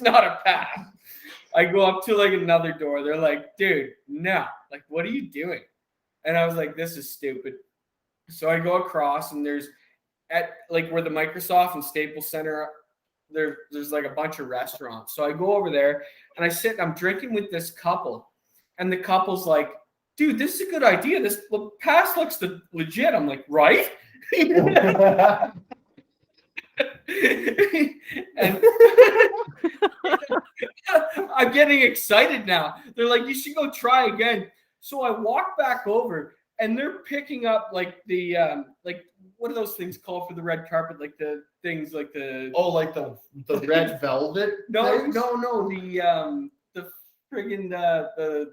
not a pass. I go up to like another door. They're like, dude, no. Like, what are you doing? And I was like, this is stupid. So I go across and there's at like where the Microsoft and Staples Center, there's like a bunch of restaurants. So I go over there and I sit and I'm drinking with this couple. And the couple's like, dude, this is a good idea. This pass looks legit. I'm like, right? And I'm getting excited now. They're like, you should go try again. So I walk back over and they're picking up like the like what are those things called for the red carpet? Like the things like the like the red velvet. no things? the friggin' the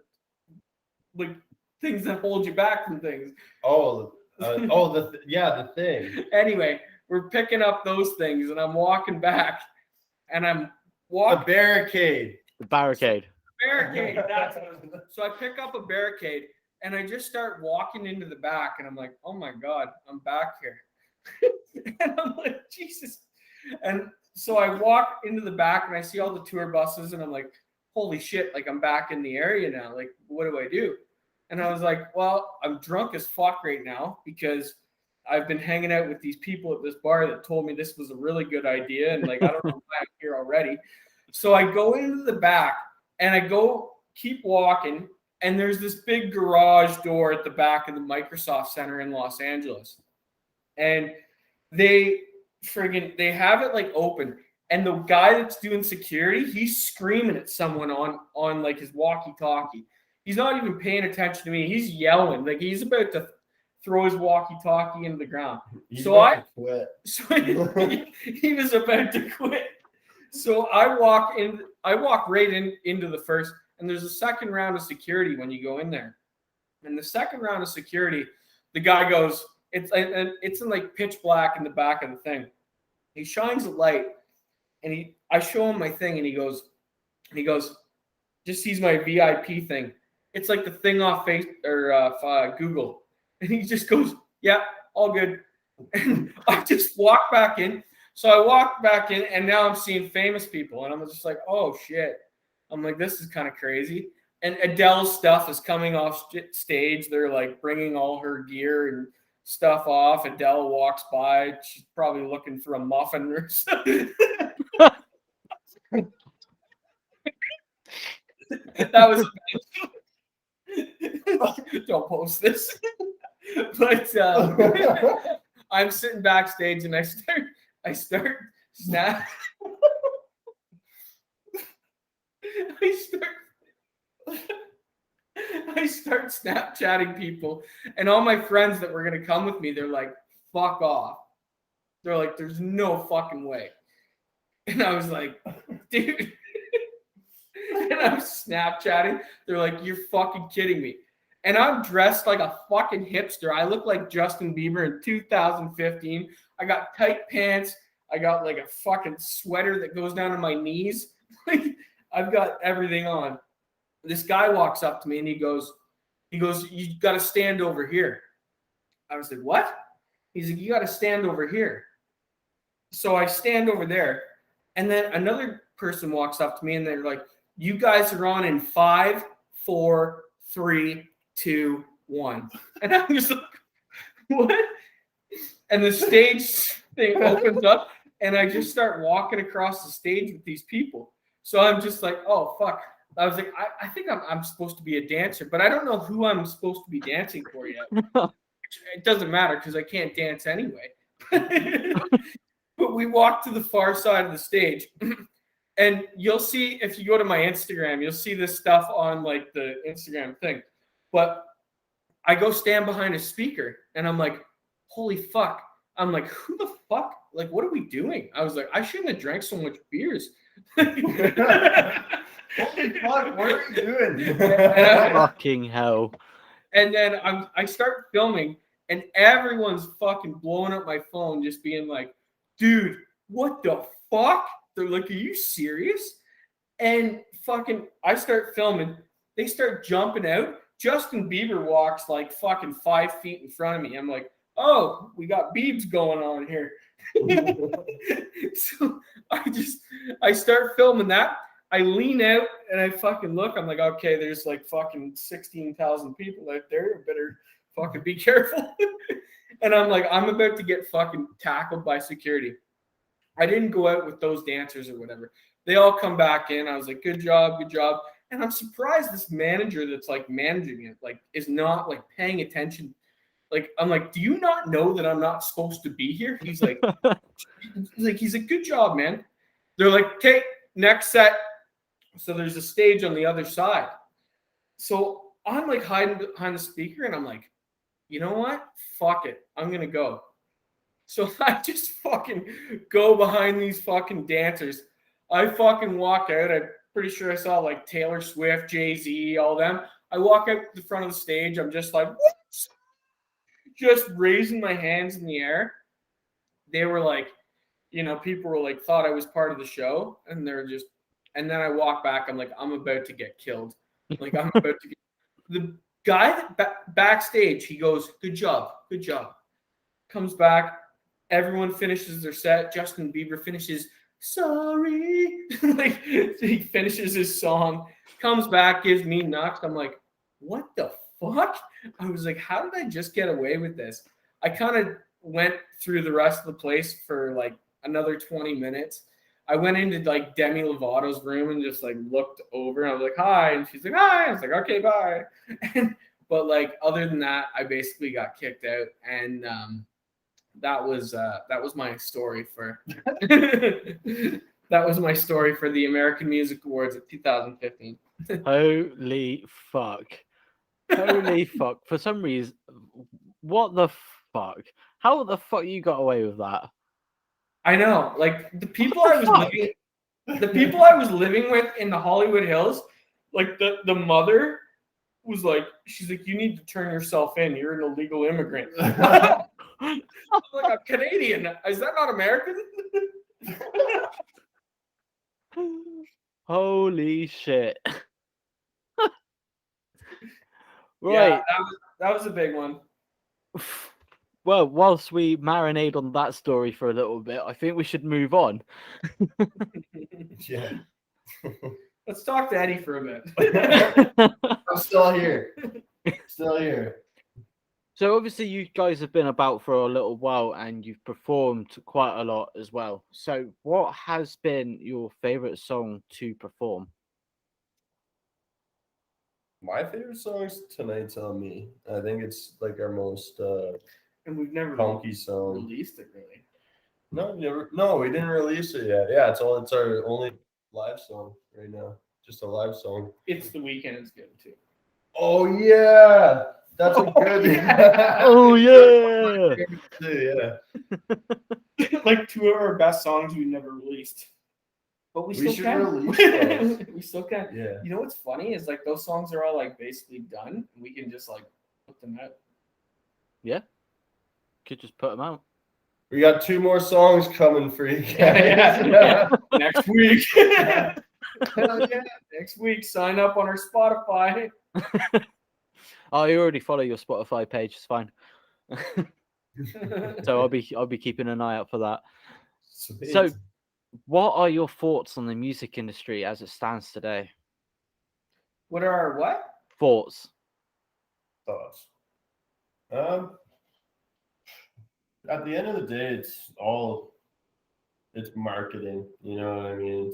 like things that hold you back from things. The thing. Anyway, we're picking up those things and I'm walking back and I'm walking A barricade. The barricade. barricade. So I pick up a barricade and I just start walking into the back and I'm like, oh my God, I'm back here. And I'm like, Jesus. And so I walk into the back and I see all the tour buses and I'm like, holy shit, like I'm back in the area now. Like, what do I do? And I was like, well, I'm drunk as fuck right now because I've been hanging out with these people at this bar that told me this was a really good idea. And like, I don't know why I'm here already. So I go into the back and I keep walking. And there's this big garage door at the back of the Microsoft Center in Los Angeles. And they have it like open. And the guy that's doing security, he's screaming at someone on like his walkie-talkie. He's not even paying attention to me. He's yelling. Like he's about to throw his walkie-talkie into the ground. He was about to quit. So I walk right into the first, and there's a second round of security when you go in there. And the second round of security, the guy goes, it's in like pitch black in the back of the thing. He shines a light, and I show him my thing, and he goes, just sees my VIP thing. It's like the thing off Google. And he just goes, yeah, all good. And I just walk back in. So I walk back in and now I'm seeing famous people. And I'm just like, oh shit. I'm like, this is kind of crazy. And Adele's stuff is coming off stage. They're like bringing all her gear and stuff off. Adele walks by. She's probably looking for a muffin or something. That was don't post this. But I'm sitting backstage and I start Snapchatting people, and all my friends that were gonna come with me, they're like, fuck off. They're like, there's no fucking way. And I was like, dude. And I'm Snapchatting. They're like, you're fucking kidding me. And I'm dressed like a fucking hipster. I look like Justin Bieber in 2015. I got tight pants. I got like a fucking sweater that goes down to my knees. Like I've got everything on. This guy walks up to me and he goes, you got to stand over here. I was like, what? He's like, you got to stand over here. So I stand over there. And then another person walks up to me and they're like, you guys are on in 5, 4, 3, 2, 1. And I'm just like, what? And the stage thing opens up and I just start walking across the stage with these people. So I'm just like, oh, fuck. I was like, I think I'm supposed to be a dancer, but I don't know who I'm supposed to be dancing for yet. It doesn't matter because I can't dance anyway. But we walked to the far side of the stage, and you'll see if you go to my Instagram, you'll see this stuff on like the Instagram thing. But I go stand behind a speaker, and I'm like, holy fuck. I'm like, who the fuck? Like, what are we doing? I was like, I shouldn't have drank so much beers. Holy fuck, what are you doing? Fucking hell. And then I start filming, and everyone's fucking blowing up my phone, just being like, dude, what the fuck? They're like, are you serious? And fucking, I start filming. They start jumping out. Justin Bieber walks like fucking 5 feet in front of me. I'm like, oh, we got Biebs going on here. So I start filming that. I lean out and I fucking look. I'm like, okay, there's like fucking 16,000 people out there. Better fucking be careful. And I'm like, I'm about to get fucking tackled by security. I didn't go out with those dancers or whatever. They all come back in. I was like, good job, good job. And I'm surprised this manager that's like managing it, like, is not like paying attention. Like, I'm like, do you not know that I'm not supposed to be here? He's like, he's like, good job, man. They're like, okay, next set. So there's a stage on the other side. So I'm like hiding behind the speaker, and I'm like, you know what? Fuck it. I'm going to go. So I just fucking go behind these fucking dancers. I fucking walk out. I'm pretty sure I saw like Taylor Swift, Jay-Z, all them. I walk out the front of the stage. I'm just like, what? Just raising my hands in the air. They were like, you know, people were like, thought I was part of the show. And they're just, and then I walk back. I'm like, I'm about to get killed. Like, I'm about to get, the guy that backstage, he goes, good job, good job. Comes back. Everyone finishes their set. Justin Bieber finishes, sorry. Like, he finishes his song, comes back, gives me knocks. I'm like, what the fuck? I was like, how did I just get away with this? I kind of went through the rest of the place for like another 20 minutes. I went into like Demi Lovato's room and just like looked over. And I was like, hi. And she's like, hi. I was like, okay, bye. But like, other than that, I basically got kicked out. And that was my story for that was my story for the American Music Awards of 2015. Holy fuck. Holy fuck. For some reason, what the fuck? How the fuck you got away with that? I know, like the people What I the was fuck? living with in the Hollywood Hills, like the mother was like, she's like, you need to turn yourself in. You're an illegal immigrant. I'm like, I'm Canadian. Is that not American? Holy shit. Yeah, Right. that was a big one. Well, whilst we marinate on that story for a little bit, I think we should move on. Yeah. Let's talk to Eddie for a bit. I'm still here. Still here. So obviously you guys have been about for a little while and you've performed quite a lot as well. So what has been your favorite song to perform? My favorite song is Tonight's on Me. I think it's like our most And we've never punky song. released it really. No, we didn't release it yet. Yeah, it's our only live song right now. Just a live song. It's The Weeknd's good too. Oh yeah. That's a good yeah. Oh yeah. Yeah. Like two of our best songs we never released. But we still should can. release those. We still can. Yeah. You know what's funny is like those songs are all like basically done and we can just like put them out. Yeah. Could just put them out. We got 2 more songs coming for you guys. Yeah. Next week. Hell yeah. Next week, sign up on our Spotify. Oh, you already follow your Spotify page. It's fine. So I'll be keeping an eye out for that. Sweet. So, what are your thoughts on the music industry as it stands today? What are our what? Thoughts. Thoughts. At the end of the day, it's marketing. You know what I mean?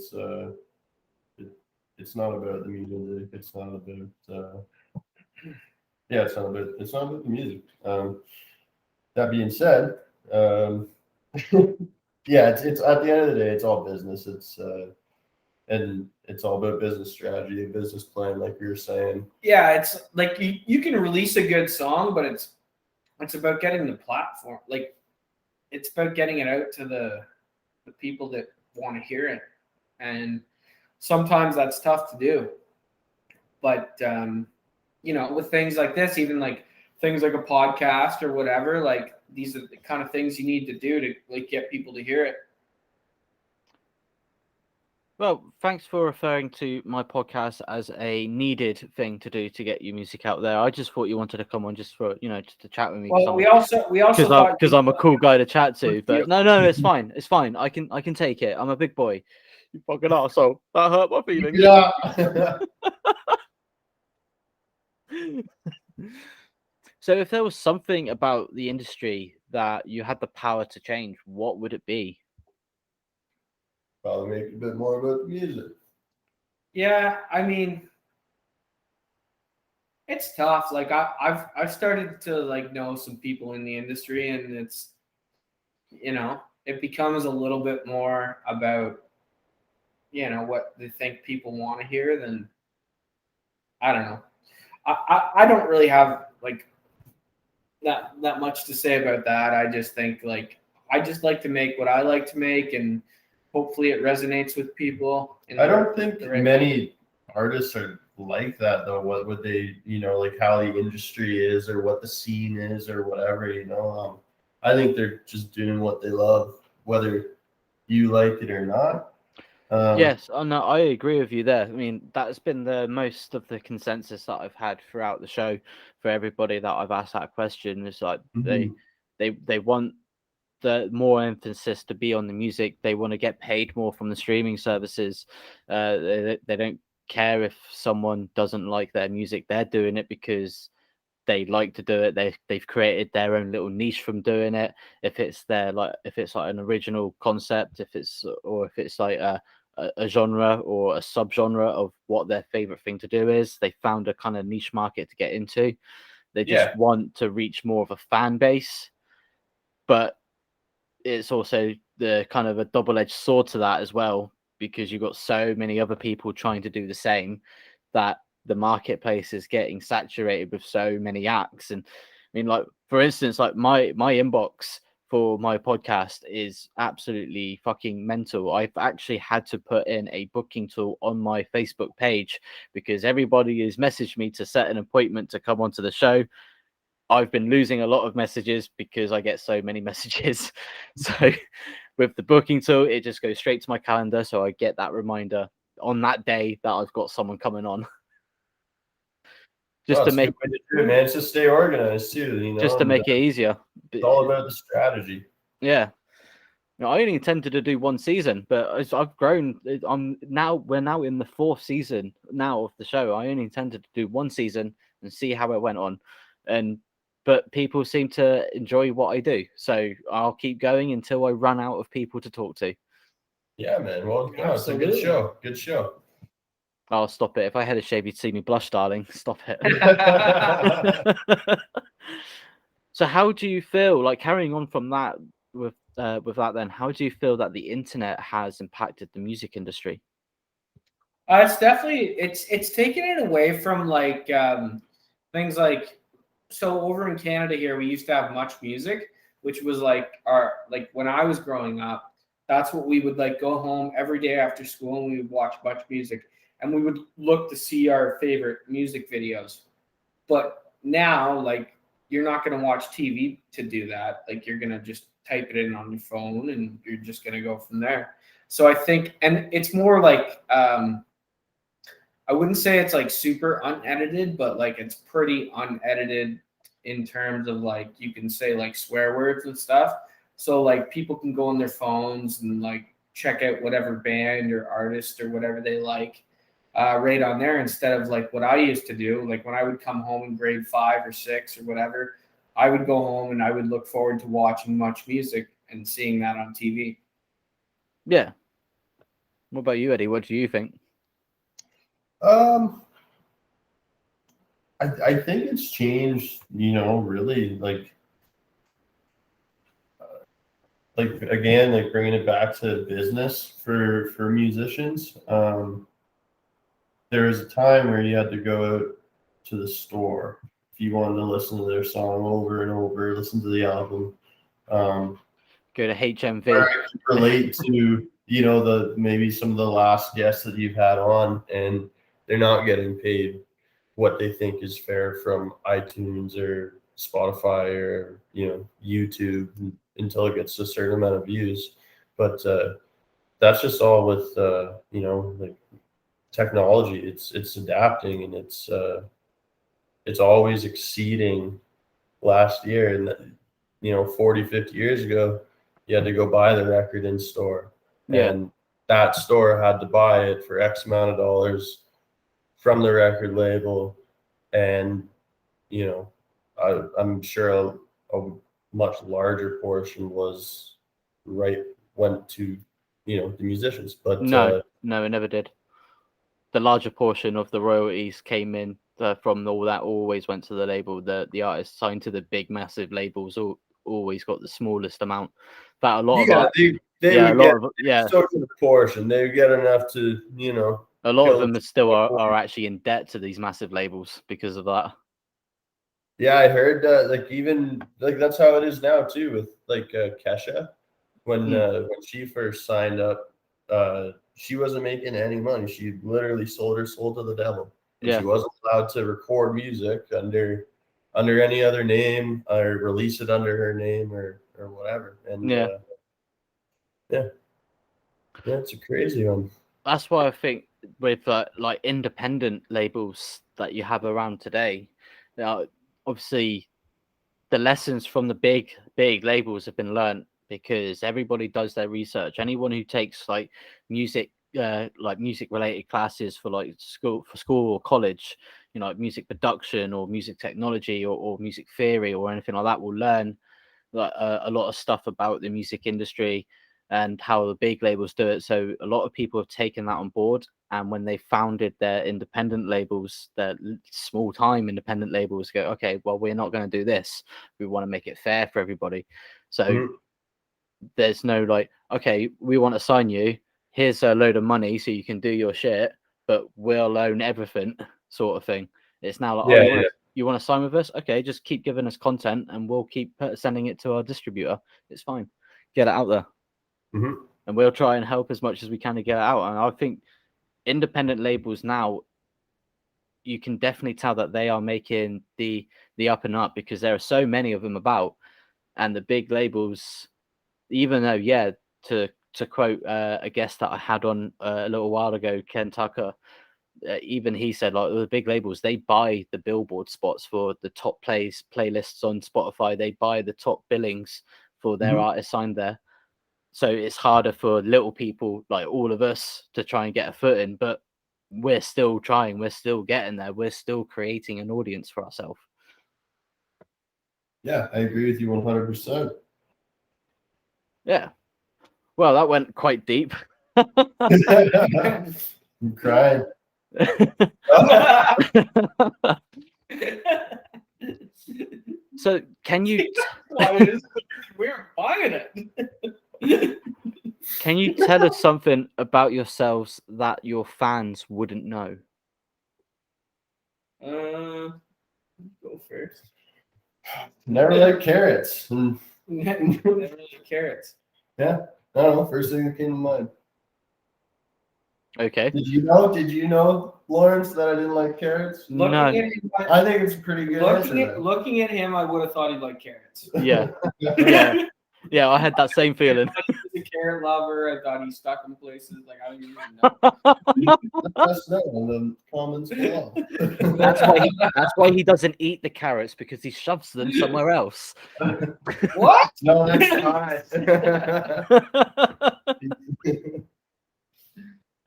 it's not about the music. It's not about yeah, it's not about the music. That being said, yeah, it's at the end of the day, it's all business. And it's all about business strategy, business plan, like you were saying. Yeah, it's like you can release a good song, but it's about getting the platform. Like it's about getting it out to the people that want to hear it, and sometimes that's tough to do. But with things like this, even like things like a podcast or whatever, like these are the kind of things you need to do to like get people to hear it. Well, thanks for referring to my podcast as a needed thing to do to get your music out there. I just thought you wanted to come on just for, just to chat with me. Well, we also thought because I'm a cool guy to chat to. Would But you- no, it's fine. It's fine. I can take it. I'm a big boy. You fucking arsehole. That hurt my feelings. Yeah. So if there was something about the industry that you had the power to change, what would it be? Probably make a bit more about the music. Yeah, I mean, it's tough. Like I've started to like know some people in the industry, and it's it becomes a little bit more about what they think people want to hear than I don't know. I don't really have like that much to say about that. I just think like I just like to make what I like to make, and hopefully it resonates with people. I don't think the right way. many artists are like that though. What would they, like how the industry is or what the scene is or whatever, I think they're just doing what they love, whether you like it or not. Yes, no, I agree with you there. I mean, that's been the most of the consensus that I've had throughout the show for everybody that I've asked that question. Is like Mhm. they want the more emphasis to be on the music. They want to get paid more from the streaming services. They don't care if someone doesn't like their music. They're doing it because they like to do it. They've created their own little niche from doing it. If it's like an original concept, if it's like a genre or a subgenre of what their favorite thing to do is, they found a kind of niche market to get into. They just Yeah. want to reach more of a fan base, but it's also the kind of a double-edged sword to that as well, because you've got so many other people trying to do the same that the marketplace is getting saturated with so many acts. And I mean, like for instance, like my inbox for my podcast is absolutely fucking mental. I've actually had to put in a booking tool on my Facebook page because everybody has messaged me to set an appointment to come onto the show. I've been losing a lot of messages because I get so many messages. So with the booking tool, it just goes straight to my calendar. So I get that reminder on that day that I've got someone coming on. Just Well, to it's a make good way to do it, man. It's just stay organized too, just to and, make it easier. it's all about the strategy. Yeah. I only intended to do one season, but as I've grown, we're now in the 4th season now of the show. I only intended to do one season and see how it went on. But people seem to enjoy what I do. So I'll keep going until I run out of people to talk to. Yeah, man. Well, no, it's a good Absolutely. show. Good show. I'll stop it. If I had a shave, you'd see me blush, darling. Stop it. So how do you feel, like carrying on from that with that then, how do you feel that the internet has impacted the music industry? It's definitely it's taken it away from like things like so over in Canada here we used to have Much Music, which was like our like when I was growing up, that's what we would like go home every day after school and we would watch Much Music and we would look to see our favorite music videos. But now like you're not going to watch TV to do that. Like you're going to just type it in on your phone and you're just going to go from there. So I think and it's more like I wouldn't say it's like super unedited, but like it's pretty unedited in terms of like you can say like swear words and stuff. So like people can go on their phones and like check out whatever band or artist or whatever they like right on there instead of like what I used to do. Like when I would come home in grade 5 or 6 or whatever, I would go home and I would look forward to watching Much Music and seeing that on TV. Yeah. What about you, Eddie? What do you think? I think it's changed, really like again, like bringing it back to business for musicians. There was a time where you had to go out to the store if you wanted to listen to their song over and over, listen to the album. Go to HMV. Or I can relate to, the maybe some of the last guests that you've had on, and they're not getting paid what they think is fair from iTunes or Spotify or YouTube until it gets to a certain amount of views. But that's just all with like technology. It's adapting, and it's always exceeding last year. And 40, 50 years ago, you had to go buy the record in store, and that store had to buy it for X amount of dollars from the record label. And I'm sure a much larger portion went to the musicians, but No, it never did. The larger portion of the royalties came in from all that always went to the label. The artists signed to the big massive labels always got the smallest amount. But a lot so to the portion they would get enough to a lot of them still are actually in debt to these massive labels because of that. Yeah, I heard that. Even that's how it is now too with Kesha. When she first signed up, she wasn't making any money. She literally sold her soul to the devil, and she wasn't allowed to record music under any other name or release it under her name or whatever. And it's a crazy one. That's why I think with like independent labels that you have around today, obviously the lessons from the big labels have been learned because everybody does their research. Anyone who takes like music related classes for school or college, like music production or music technology or music theory or anything like that, will learn a lot of stuff about the music industry and how the big labels do it. So a lot of people have taken that on board, and when they founded their independent labels, their small time independent labels, go, okay, well, we're not going to do this. We want to make it fair for everybody. So there's no okay, we want to sign you. Here's a load of money so you can do your shit, but we'll own everything, sort of thing. It's now like, you want to sign with us? Okay, just keep giving us content, and we'll keep sending it to our distributor. It's fine. Get it out there. And we'll try and help as much as we can to get it out. And I think independent labels now, you can definitely tell that they are making the up and up because there are so many of them about. And the big labels, even though, to quote a guest that I had on a little while ago, Ken Tucker, even he said the big labels, they buy the Billboard spots for the top playlists on Spotify. They buy the top billings for their artists signed there. So it's harder for little people like all of us to try and get a foot in, but we're still trying. We're still getting there. We're still creating an audience for ourselves. Yeah, I agree with you 100%. Yeah. Well, that went quite deep. I'm crying. So can you we're buying it. Can you tell us something about yourselves that your fans wouldn't know? Go first. Never liked carrots. Never liked carrots. Yeah, I don't know. First thing that came to mind. Okay. Did you know, Lawrence, that I didn't like carrots? No. I think it's a pretty good answer. Looking at him, I would have thought he'd like carrots. Yeah. Yeah, I had that same feeling. I thought he was a carrot lover. I thought he stuck in places like I don't even know. That's not on the comments below. That's why he doesn't eat the carrots, because he shoves them somewhere else. What? No, that's fine.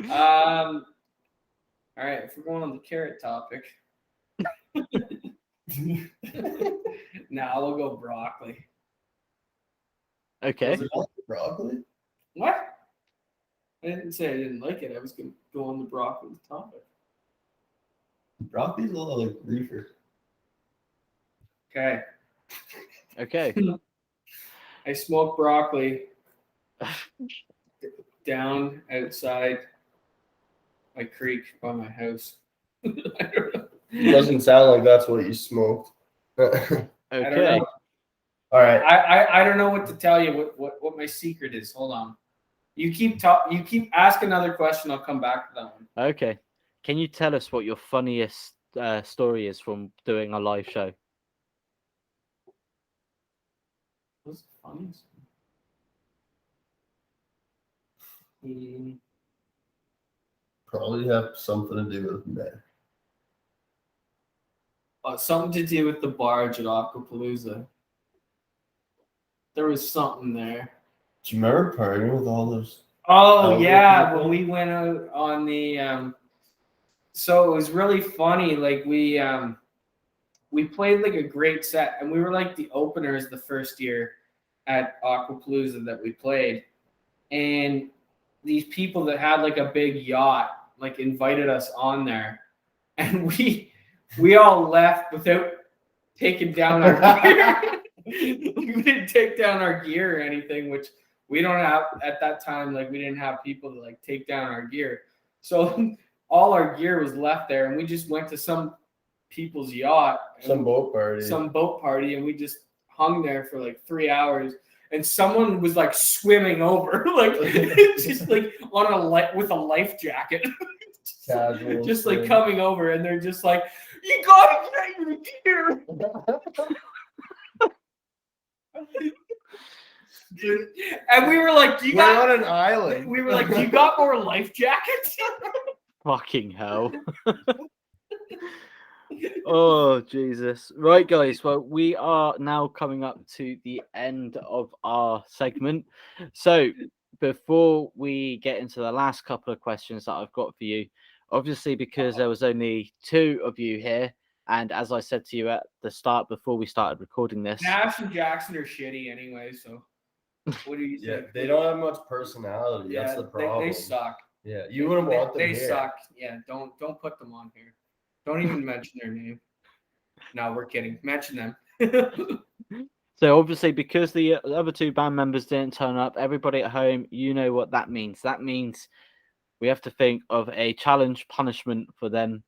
All right, if we're going on the carrot topic. We'll go broccoli. Okay. Was it not broccoli? What? I didn't say I didn't like it. I was going to go on the broccoli topic. Broccoli's a little like reefer. Okay. Okay. I smoke broccoli down outside my creek by my house. I don't know. It doesn't sound like that's what you smoked. All I don't Okay. know. right. I don't know what to tell you. What my secret is. Hold on. You keep ask another question. I'll come back to that one. Okay. Can you tell us what your funniest story is from doing a live show? What's the funniest? Probably have something to do with men. Something to do with the barge at Aquapalooza. There was something there. Do you remember partying with all those? Oh Elder yeah, people? when we went out on the so it was really funny. Like we played like a great set, and we were like the openers the first year at Aquapalooza that we played, and these people that had like a big yacht like invited us on there, and we all left without taking down our gear. We didn't take down our gear or anything, which we don't have at that time. Like we didn't have people to like take down our gear, so all our gear was left there, and we just went to some people's yacht, Some boat party. and we just hung there for like 3 hours. And someone was like swimming over, like just like on with a life jacket, Casual just like swim. coming over, and they're just like, "You gotta get your gear." And we were like, "You We're got?" on an island. We were like, "You got more life jackets?" Fucking hell. Oh, Jesus. Right, guys. Well, we are now coming up to the end of our segment. So, before we get into the last couple of questions that I've got for you, obviously, because there was only two of you here, and as I said to you at the start before we started recording this, Nash and Jackson are shitty anyway, so what do you Yeah, think? they don't have much personality. That's the problem. They suck. Yeah, you wouldn't want them They here. suck. Yeah, don't put them on here. Don't even mention their name. No, we're kidding. Mention them. so obviously, because the other two band members didn't turn up, everybody at home, you know what that means. That means we have to think of a challenge punishment for them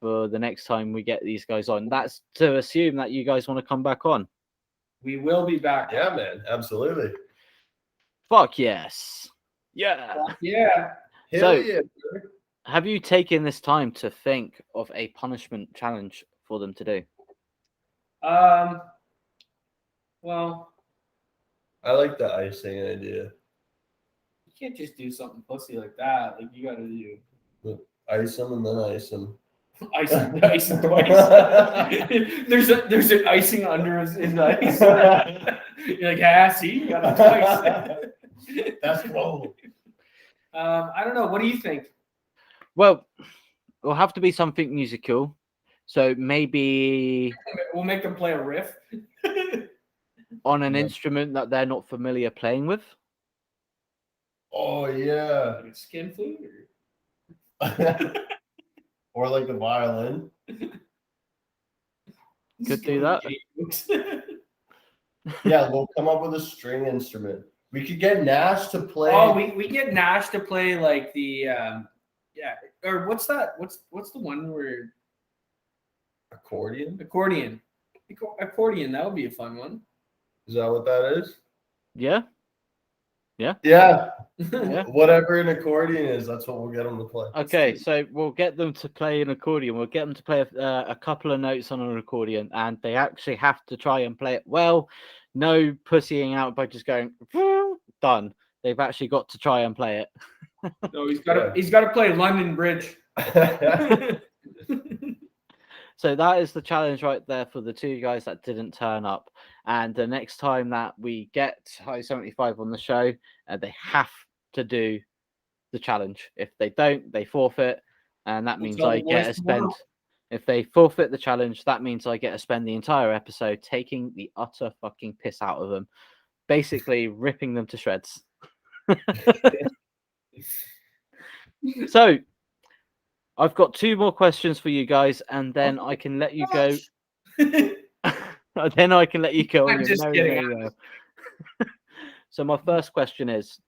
for the next time we get these guys on. That's to assume that you guys want to come back on. We will be back. Yeah, man, absolutely. Fuck yes. Yeah. Yeah. Hell So- yeah. Have you taken this time to think of a punishment challenge for them to do? Well, I like the icing idea. you can't just do something pussy like that. Like you gotta do Ice them and then ice them. icing twice. there's an icing under his ice. You're like, see, you got it twice. That's cool. I don't know. What do you think? Well, it'll have to be something musical. So maybe We'll make them play a riff. on an Yeah. instrument that they're not familiar playing with. Oh yeah. Like a skin flute. Or like the violin. Could do that. Yeah, we'll come up with a string instrument. We could get Nash to play. Oh, we get Nash to play like the or what's that? What's the one where accordion. accordion? Accordion, that would be a fun one. Is that what that is? Yeah. Yeah. Yeah. Whatever an accordion is, that's what we'll get them to play. Okay, so we'll get them to play an accordion. We'll get them to play a couple of notes on an accordion, and they actually have to try and play it well. No pussying out by just going done. They've actually got to try and play it. No, he's got to play London Bridge. So that is the challenge right there for the two guys that didn't turn up. And the next time that we get High 75 on the show, they have to do the challenge. If they don't, they forfeit, and that means tell I the get boys to spend. tomorrow. If they forfeit the challenge, that means I get to spend the entire episode taking the utter fucking piss out of them, basically ripping them to shreds. So, I've got 2 more questions for you guys, and then I can let you go. Then I can let you go on I'm your just merry, kidding. merry go. So my first question is,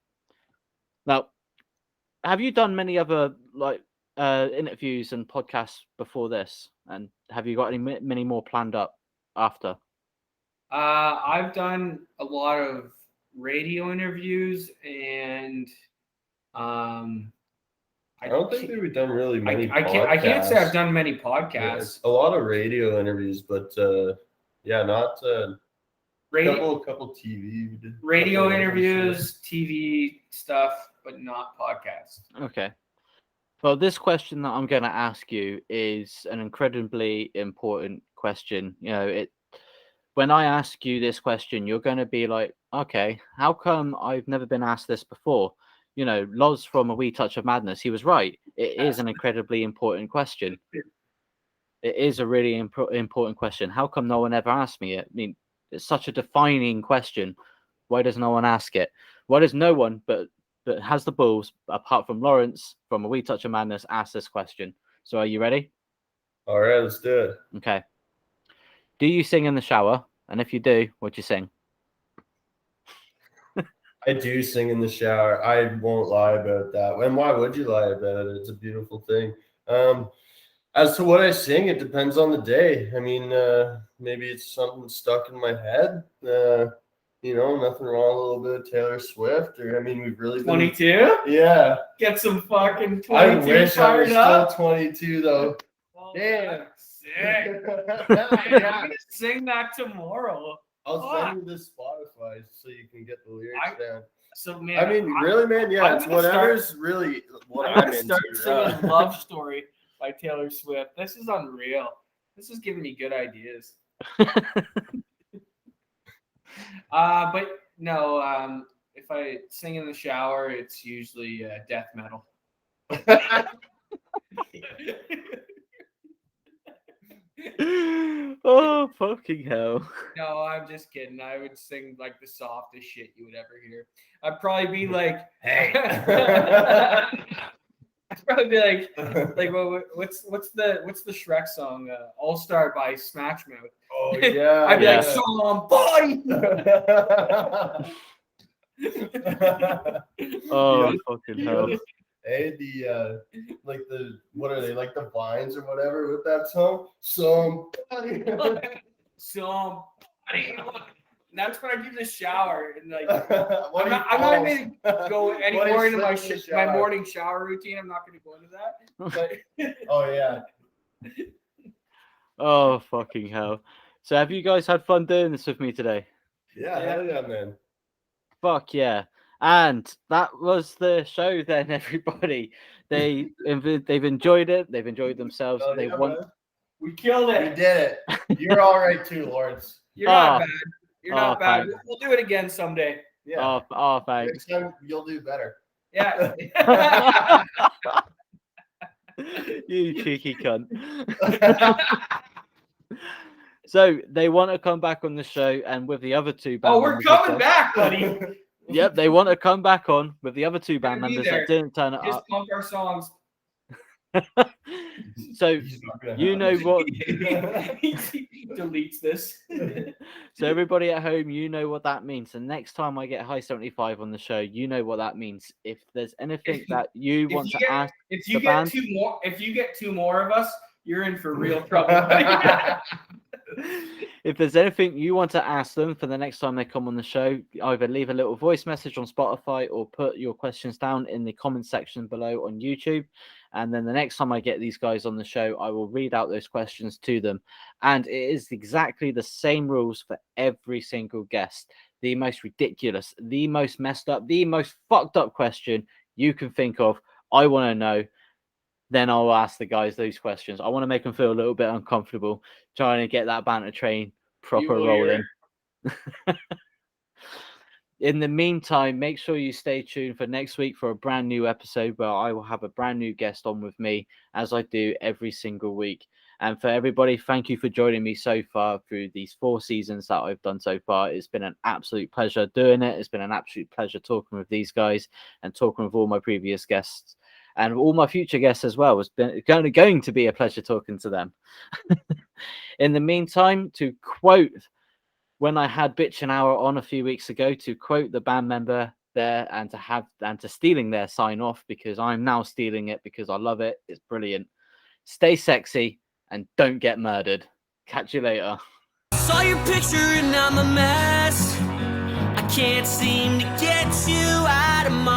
now, have you done many other interviews and podcasts before this? And have you got many more planned up after? I've done a lot of radio interviews, and I don't think that we've done really many I can't say I've podcasts. done many Yeah, podcasts. a lot of radio interviews, but yeah, not couple TV. We did Radio couple interviews, TV stuff, but not podcasts. Okay. Well, this question that I'm going to ask you is an incredibly important question. You know, when I ask you this question, you're going to be like, okay, how come I've never been asked this before? You know, Loz from A Wee Touch of Madness, he was right. It is an incredibly important question. It is a really important question. How come no one ever asked me it? I mean, it's such a defining question. Why does no one ask it? Why does no one but has the balls, apart from Lawrence from A Wee Touch of Madness, ask this question? So are you ready? All right, let's do it. Okay. Do you sing in the shower? And if you do, what do you sing? I do sing in the shower. I won't lie about that. And why would you lie about it? It's a beautiful thing. As to what I sing, it depends on the day. I mean, maybe it's something stuck in my head. You know, nothing wrong. A little bit of Taylor Swift, or I mean, we've really been 22? Yeah. Get some fucking 22 I wish I was fired up. still 22 though. Oh, Damn. sick. Man, I'm gonna sing that tomorrow. I'll send you this Spotify so you can get the lyrics down. So man, I mean, really, man, yeah, I'm it's gonna whatever's really what I'm I'm gonna into. start singing "Love Story" by Taylor Swift. This is unreal. This is giving me good ideas. But no, if I sing in the shower, it's usually death metal. Oh, fucking hell. No, I'm just kidding. I would sing like the softest shit you would ever hear. I'd probably be like, Hey. I'd probably be like, what's the Shrek song? All Star by Smash Mouth. Oh yeah. I'd be Yeah. like, somebody. Oh, fucking hell. Hey, the like the what are they, like the Vines or whatever with that song? Somebody. Somebody. And that's when I do the shower and like What I'm do not you gonna go any What do you more into my slip in the my shower? morning shower routine. I'm not gonna go into that. But Oh yeah. Oh, fucking hell. So have you guys had fun doing this with me today? Yeah, hell yeah, man. Fuck yeah. And that was the show then, everybody. They've enjoyed it. They've enjoyed themselves. Oh, They yeah, want man. we killed We it. did it. You're all right too, Lawrence. You're not Oh. bad. You're not Oh, bad. thanks. We'll do it again someday. Yeah. Oh, thanks. Next time you'll do better. Yeah. You cheeky cunt. So they want to come back on the show, and with the other 2 band Oh, we're members as coming well. back, buddy. Yep, they want to come back on with the other 2 band Gonna be members there. that didn't turn it Just up. pump our songs. So He's not gonna you have know it. what He deletes this. so everybody at home, you know what that means. And next time I get High 75 on the show, you know what that means. If there's anything that you want to ask If you the get band, 2 more, if you get 2 more of us, you're in for real trouble. if there's anything you want to ask them for the next time they come on the show, either leave a little voice message on Spotify or put your questions down in the comment section below on YouTube. And then the next time I get these guys on the show, I will read out those questions to them. And it is exactly the same rules for every single guest. The most ridiculous, the most messed up, the most fucked up question you can think of, I want to know. Then I'll ask the guys those questions. I want to make them feel a little bit uncomfortable, trying to get that banter train proper will rolling. In the meantime, make sure you stay tuned for next week for a brand new episode where I will have a brand new guest on with me, as I do every single week. And for everybody, thank you for joining me so far through these 4 seasons that I've done so far. It's been an absolute pleasure doing it. It's been an absolute pleasure talking with these guys and talking with all my previous guests. and all my future guests as well. It's been going to be a pleasure talking to them. In the meantime, to quote when I had Bitch an Hour on a few weeks ago, to quote the band member there and to stealing their sign off, because I'm now stealing it because I love it. It's brilliant. Stay sexy and don't get murdered. Catch you later. Saw your picture and I'm a mess. I can't seem to get you out of my